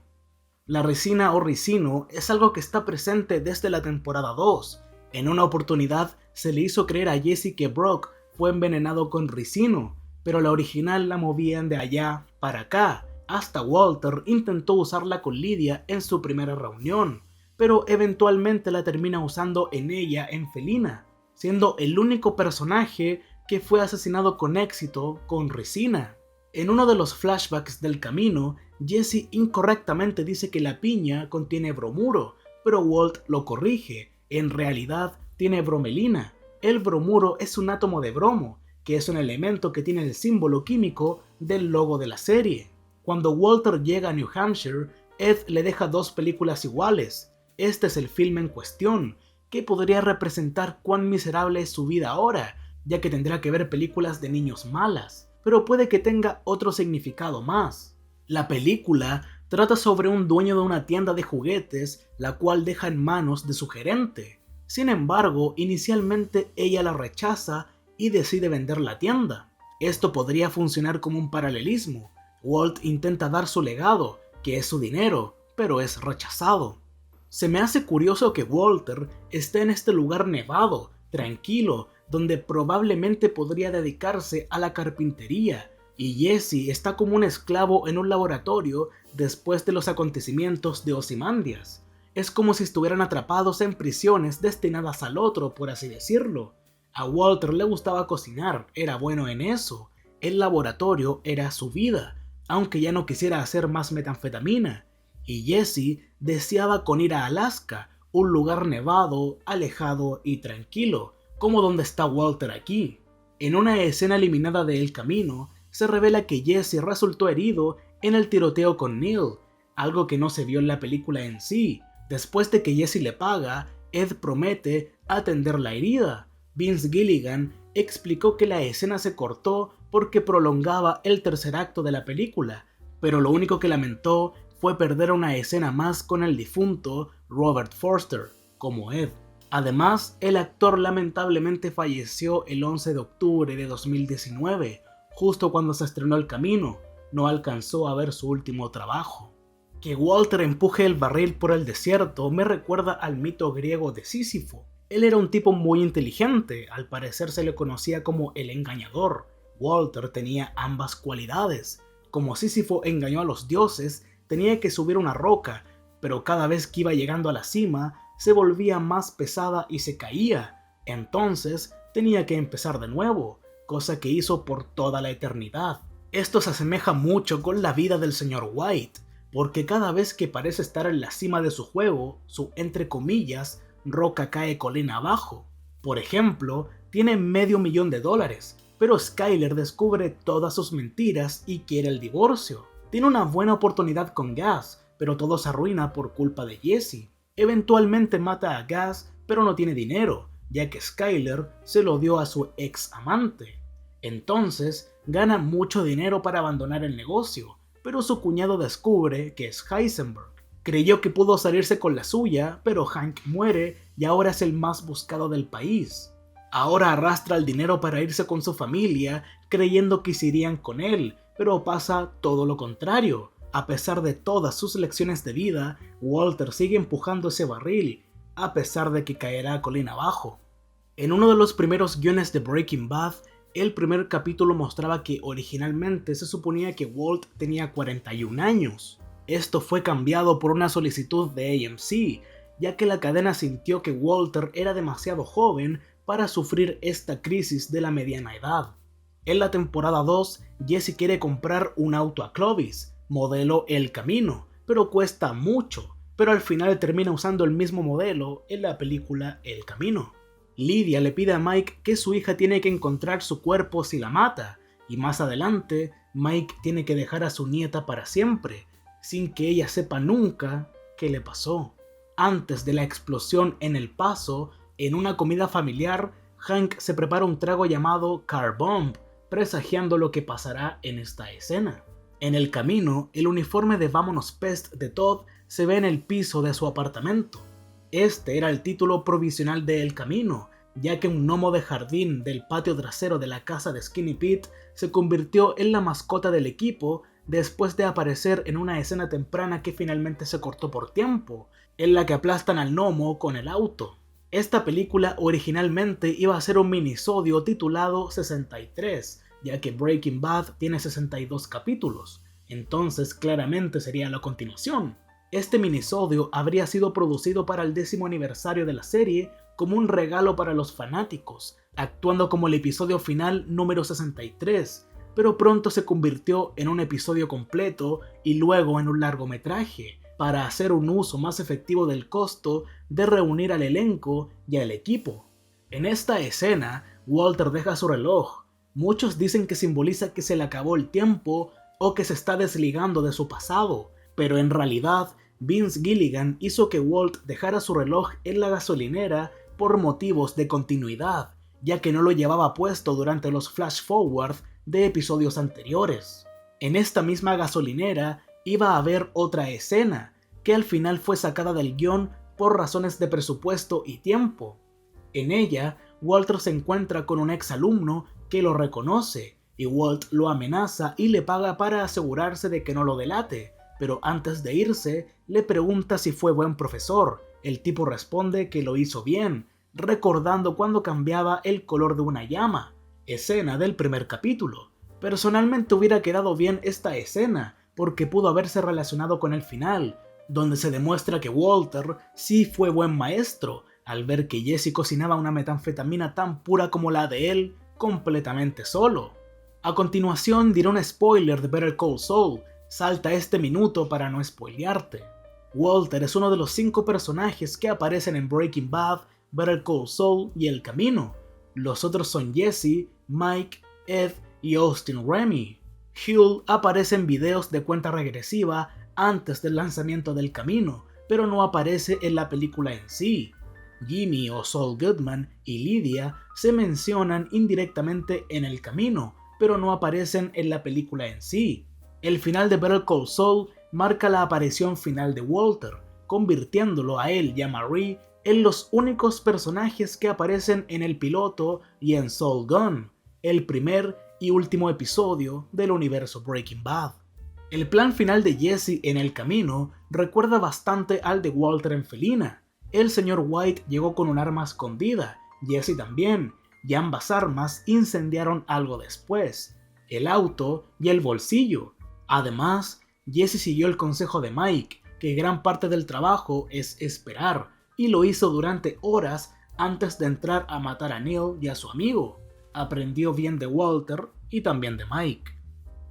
La resina o ricino es algo que está presente desde la temporada 2. En una oportunidad se le hizo creer a Jesse que Brock fue envenenado con ricino, pero la original la movían de allá para acá. Hasta Walter intentó usarla con Lydia en su primera reunión, pero eventualmente la termina usando en ella en Felina, siendo el único personaje que fue asesinado con éxito con resina. En uno de los flashbacks del camino, Jesse incorrectamente dice que la piña contiene bromuro, pero Walt lo corrige: en realidad tiene bromelina. El bromuro es un átomo de bromo, que es un elemento que tiene el símbolo químico del logo de la serie. Cuando Walter llega a New Hampshire, Ed le deja 2 películas iguales. Este es el filme en cuestión, que podría representar cuán miserable es su vida ahora, ya que tendrá que ver películas de niños malas, pero puede que tenga otro significado más. La película trata sobre un dueño de una tienda de juguetes, la cual deja en manos de su gerente. Sin embargo, inicialmente ella la rechaza y decide vender la tienda. Esto podría funcionar como un paralelismo. Walt intenta dar su legado, que es su dinero, pero es rechazado. Se me hace curioso que Walter esté en este lugar nevado, tranquilo, donde probablemente podría dedicarse a la carpintería, y Jesse está como un esclavo en un laboratorio después de los acontecimientos de Ozymandias. Es como si estuvieran atrapados en prisiones destinadas al otro, por así decirlo. A Walter le gustaba cocinar, era bueno en eso. El laboratorio era su vida, aunque ya no quisiera hacer más metanfetamina. Y Jesse deseaba con ir a Alaska, un lugar nevado, alejado y tranquilo, como donde está Walter aquí. En una escena eliminada de El Camino, se revela que Jesse resultó herido en el tiroteo con Neil, algo que no se vio en la película en sí. Después de que Jesse le paga, Ed promete atender la herida. Vince Gilligan explicó que la escena se cortó porque prolongaba el tercer acto de la película, pero lo único que lamentó fue perder una escena más con el difunto Robert Forster, como Ed. Además, el actor lamentablemente falleció el 11 de octubre de 2019, justo cuando se estrenó El Camino. No alcanzó a ver su último trabajo. Que Walter empuje el barril por el desierto me recuerda al mito griego de Sísifo. Él era un tipo muy inteligente, al parecer se le conocía como el engañador. Walter tenía ambas cualidades. Como Sísifo engañó a los dioses, tenía que subir una roca, pero cada vez que iba llegando a la cima, se volvía más pesada y se caía. Entonces tenía que empezar de nuevo, cosa que hizo por toda la eternidad. Esto se asemeja mucho con la vida del Sr. White. porque cada vez que parece estar en la cima de su juego, su entre comillas, roca cae colina abajo. Por ejemplo, tiene $500,000, pero Skyler descubre todas sus mentiras y quiere el divorcio. Tiene una buena oportunidad con Gas, pero todo se arruina por culpa de Jesse. Eventualmente mata a Gas, pero no tiene dinero, ya que Skyler se lo dio a su ex amante. Entonces, gana mucho dinero para abandonar el negocio, pero su cuñado descubre que es Heisenberg. Creyó que pudo salirse con la suya, pero Hank muere y ahora es el más buscado del país. Ahora arrastra el dinero para irse con su familia, creyendo que se irían con él, pero pasa todo lo contrario. A pesar de todas sus lecciones de vida, Walter sigue empujando ese barril, a pesar de que caerá colina abajo. En uno de los primeros guiones de Breaking Bad, el primer capítulo mostraba que originalmente se suponía que Walt tenía 41 años. Esto fue cambiado por una solicitud de AMC, ya que la cadena sintió que Walter era demasiado joven para sufrir esta crisis de la mediana edad. En la temporada 2, Jesse quiere comprar un auto a Clovis, modelo El Camino, pero cuesta mucho, pero al final termina usando el mismo modelo en la película El Camino. Lydia le pide a Mike que su hija tiene que encontrar su cuerpo si la mata, y más adelante, Mike tiene que dejar a su nieta para siempre, sin que ella sepa nunca qué le pasó. Antes de la explosión en El Paso, en una comida familiar, Hank se prepara un trago llamado Car Bomb, presagiando lo que pasará en esta escena. En El Camino, el uniforme de Vámonos Pest de Todd se ve en el piso de su apartamento. Este era el título provisional de El Camino, ya que un gnomo de jardín del patio trasero de la casa de Skinny Pete se convirtió en la mascota del equipo después de aparecer en una escena temprana que finalmente se cortó por tiempo, en la que aplastan al gnomo con el auto. Esta película originalmente iba a ser un minisodio titulado 63, ya que Breaking Bad tiene 62 capítulos, entonces claramente sería la continuación. Este minisodio habría sido producido para el 10º aniversario de la serie como un regalo para los fanáticos, actuando como el episodio final número 63, pero pronto se convirtió en un episodio completo y luego en un largometraje, para hacer un uso más efectivo del costo de reunir al elenco y al equipo. En esta escena, Walter deja su reloj. Muchos dicen que simboliza que se le acabó el tiempo o que se está desligando de su pasado, pero en realidad Vince Gilligan hizo que Walt dejara su reloj en la gasolinera por motivos de continuidad, ya que no lo llevaba puesto durante los flash forward de episodios anteriores. En esta misma gasolinera iba a haber otra escena, que al final fue sacada del guión por razones de presupuesto y tiempo. En ella, Walter se encuentra con un ex alumno que lo reconoce, y Walt lo amenaza y le paga para asegurarse de que no lo delate, pero antes de irse, le pregunta si fue buen profesor. El tipo responde que lo hizo bien, recordando cuando cambiaba el color de una llama, escena del primer capítulo. Personalmente hubiera quedado bien esta escena, porque pudo haberse relacionado con el final, donde se demuestra que Walter sí fue buen maestro, al ver que Jesse cocinaba una metanfetamina tan pura como la de él, completamente solo. A continuación diré un spoiler de Better Call Saul, salta este minuto para no spoilearte. Walter es uno de los 5 personajes que aparecen en Breaking Bad, Better Call Saul y El Camino. Los otros son Jesse, Mike, Ed y Austin Remy. Huell aparece en videos de cuenta regresiva antes del lanzamiento del Camino, pero no aparece en la película en sí. Jimmy o Saul Goodman y Lydia se mencionan indirectamente en El Camino, pero no aparecen en la película en sí. El final de Better Call Saul marca la aparición final de Walter, convirtiéndolo a él y a Marie en los únicos personajes que aparecen en el piloto y en Saul Gone, el primer y último episodio del universo Breaking Bad. El plan final de Jesse en El Camino recuerda bastante al de Walter en Felina. El señor White llegó con un arma escondida, Jesse también, y ambas armas incendiaron algo después, el auto y el bolsillo. Además, Jesse siguió el consejo de Mike, que gran parte del trabajo es esperar, y lo hizo durante horas antes de entrar a matar a Neil y a su amigo. Aprendió bien de Walter y también de Mike.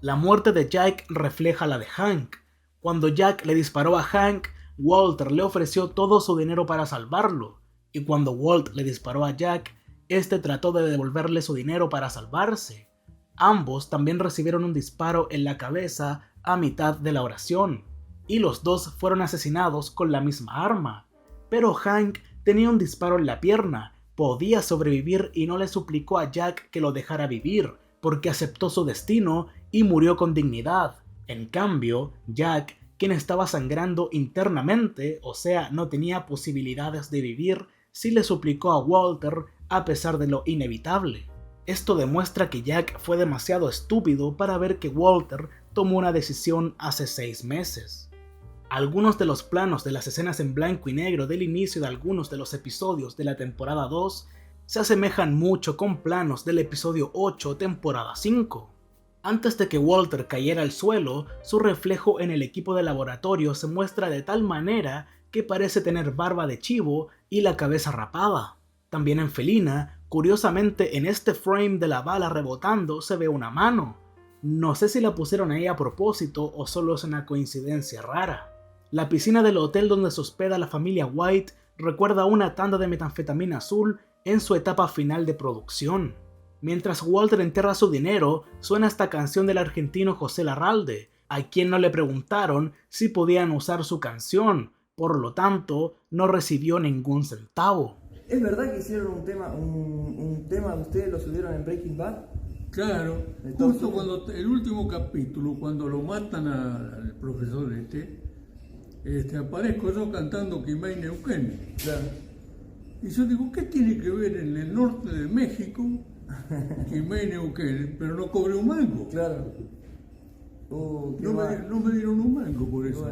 La muerte de Jake refleja la de Hank. Cuando Jack le disparó a Hank, Walter le ofreció todo su dinero para salvarlo, y cuando Walt le disparó a Jack, este trató de devolverle su dinero para salvarse. Ambos también recibieron un disparo en la cabeza a mitad de la oración, y los dos fueron asesinados con la misma arma. Pero Hank tenía un disparo en la pierna, podía sobrevivir y no le suplicó a Jack que lo dejara vivir, porque aceptó su destino y murió con dignidad. En cambio, Jack, quien estaba sangrando internamente, o sea, no tenía posibilidades de vivir, sí le suplicó a Walter a pesar de lo inevitable. Esto demuestra que Jack fue demasiado estúpido para ver que Walter tomó una decisión hace 6 meses. Algunos de los planos de las escenas en blanco y negro del inicio de algunos de los episodios de la temporada 2 se asemejan mucho con planos del episodio 8 temporada 5. Antes de que Walter cayera al suelo, su reflejo en el equipo de laboratorio se muestra de tal manera que parece tener barba de chivo y la cabeza rapada. También en Felina, curiosamente en este frame de la bala rebotando se ve una mano. No sé si la pusieron ahí a propósito o solo es una coincidencia rara. La piscina del hotel donde se hospeda la familia White recuerda una tanda de metanfetamina azul en su etapa final de producción. Mientras Walter enterra su dinero, suena esta canción del argentino José Larralde, a quien no le preguntaron si podían usar su canción, por lo tanto, no recibió ningún centavo. ¿Es verdad que hicieron un tema de ustedes, lo subieron en Breaking Bad? Claro, justo cuando el último capítulo, cuando lo matan al profesor aparezco yo cantando Quimay Neuquén. Claro. Y yo digo, ¿qué tiene que ver en el norte de México Quimay Neuquén? Pero no cobré un mango. Claro. No me dieron un mango por eso.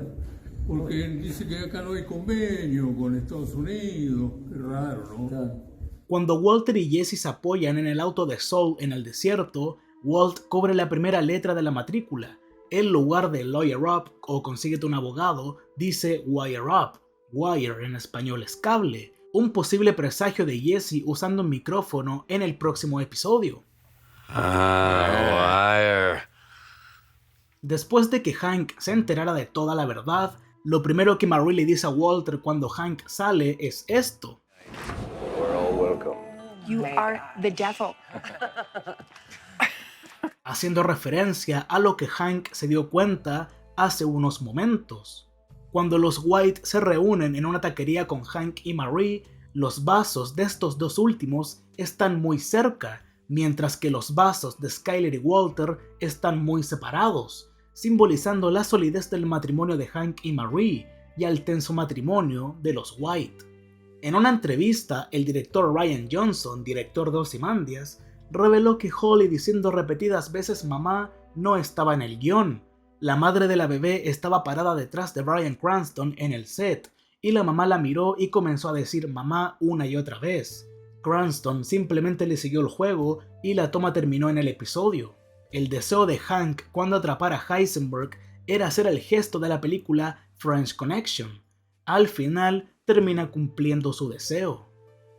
Porque dice que acá no hay convenio con Estados Unidos. Qué raro, ¿no? Claro. Cuando Walter y Jesse se apoyan en el auto de Saul en el desierto, Walt cubre la primera letra de la matrícula. En lugar de lawyer up o consíguete un abogado, dice wire up. Wire en español es cable. Un posible presagio de Jesse usando un micrófono en el próximo episodio. Wire. Después de que Hank se enterara de toda la verdad, lo primero que Marie le dice a Walter cuando Hank sale es esto. We're all welcome. You are the devil. Haciendo referencia a lo que Hank se dio cuenta hace unos momentos. Cuando los White se reúnen en una taquería con Hank y Marie, los vasos de estos dos últimos están muy cerca, mientras que los vasos de Skyler y Walter están muy separados, simbolizando la solidez del matrimonio de Hank y Marie y al tenso matrimonio de los White. En una entrevista, el director Ryan Johnson, director de Ozymandias, reveló que Holly diciendo repetidas veces mamá no estaba en el guión. La madre de la bebé estaba parada detrás de Bryan Cranston en el set, y la mamá la miró y comenzó a decir mamá una y otra vez. Cranston simplemente le siguió el juego y la toma terminó en el episodio. El deseo de Hank cuando atrapara a Heisenberg era hacer el gesto de la película French Connection. Al final termina cumpliendo su deseo.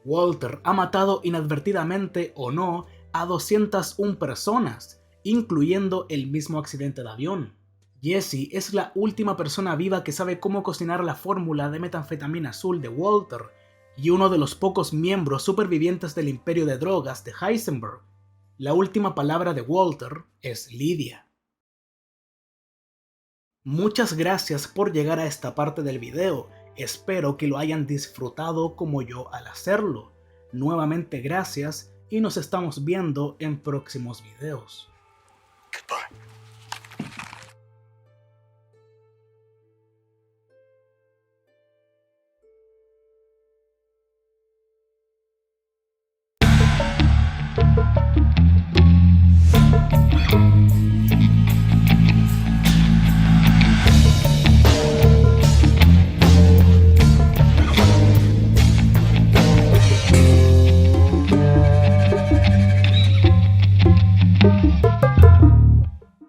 Walter ha matado inadvertidamente o no a 201 personas, incluyendo el mismo accidente de avión. Jesse es la última persona viva que sabe cómo cocinar la fórmula de metanfetamina azul de Walter y uno de los pocos miembros supervivientes del imperio de drogas de Heisenberg. La última palabra de Walter es Lydia. Muchas gracias por llegar a esta parte del video, espero que lo hayan disfrutado como yo al hacerlo. Nuevamente gracias y nos estamos viendo en próximos videos. Goodbye.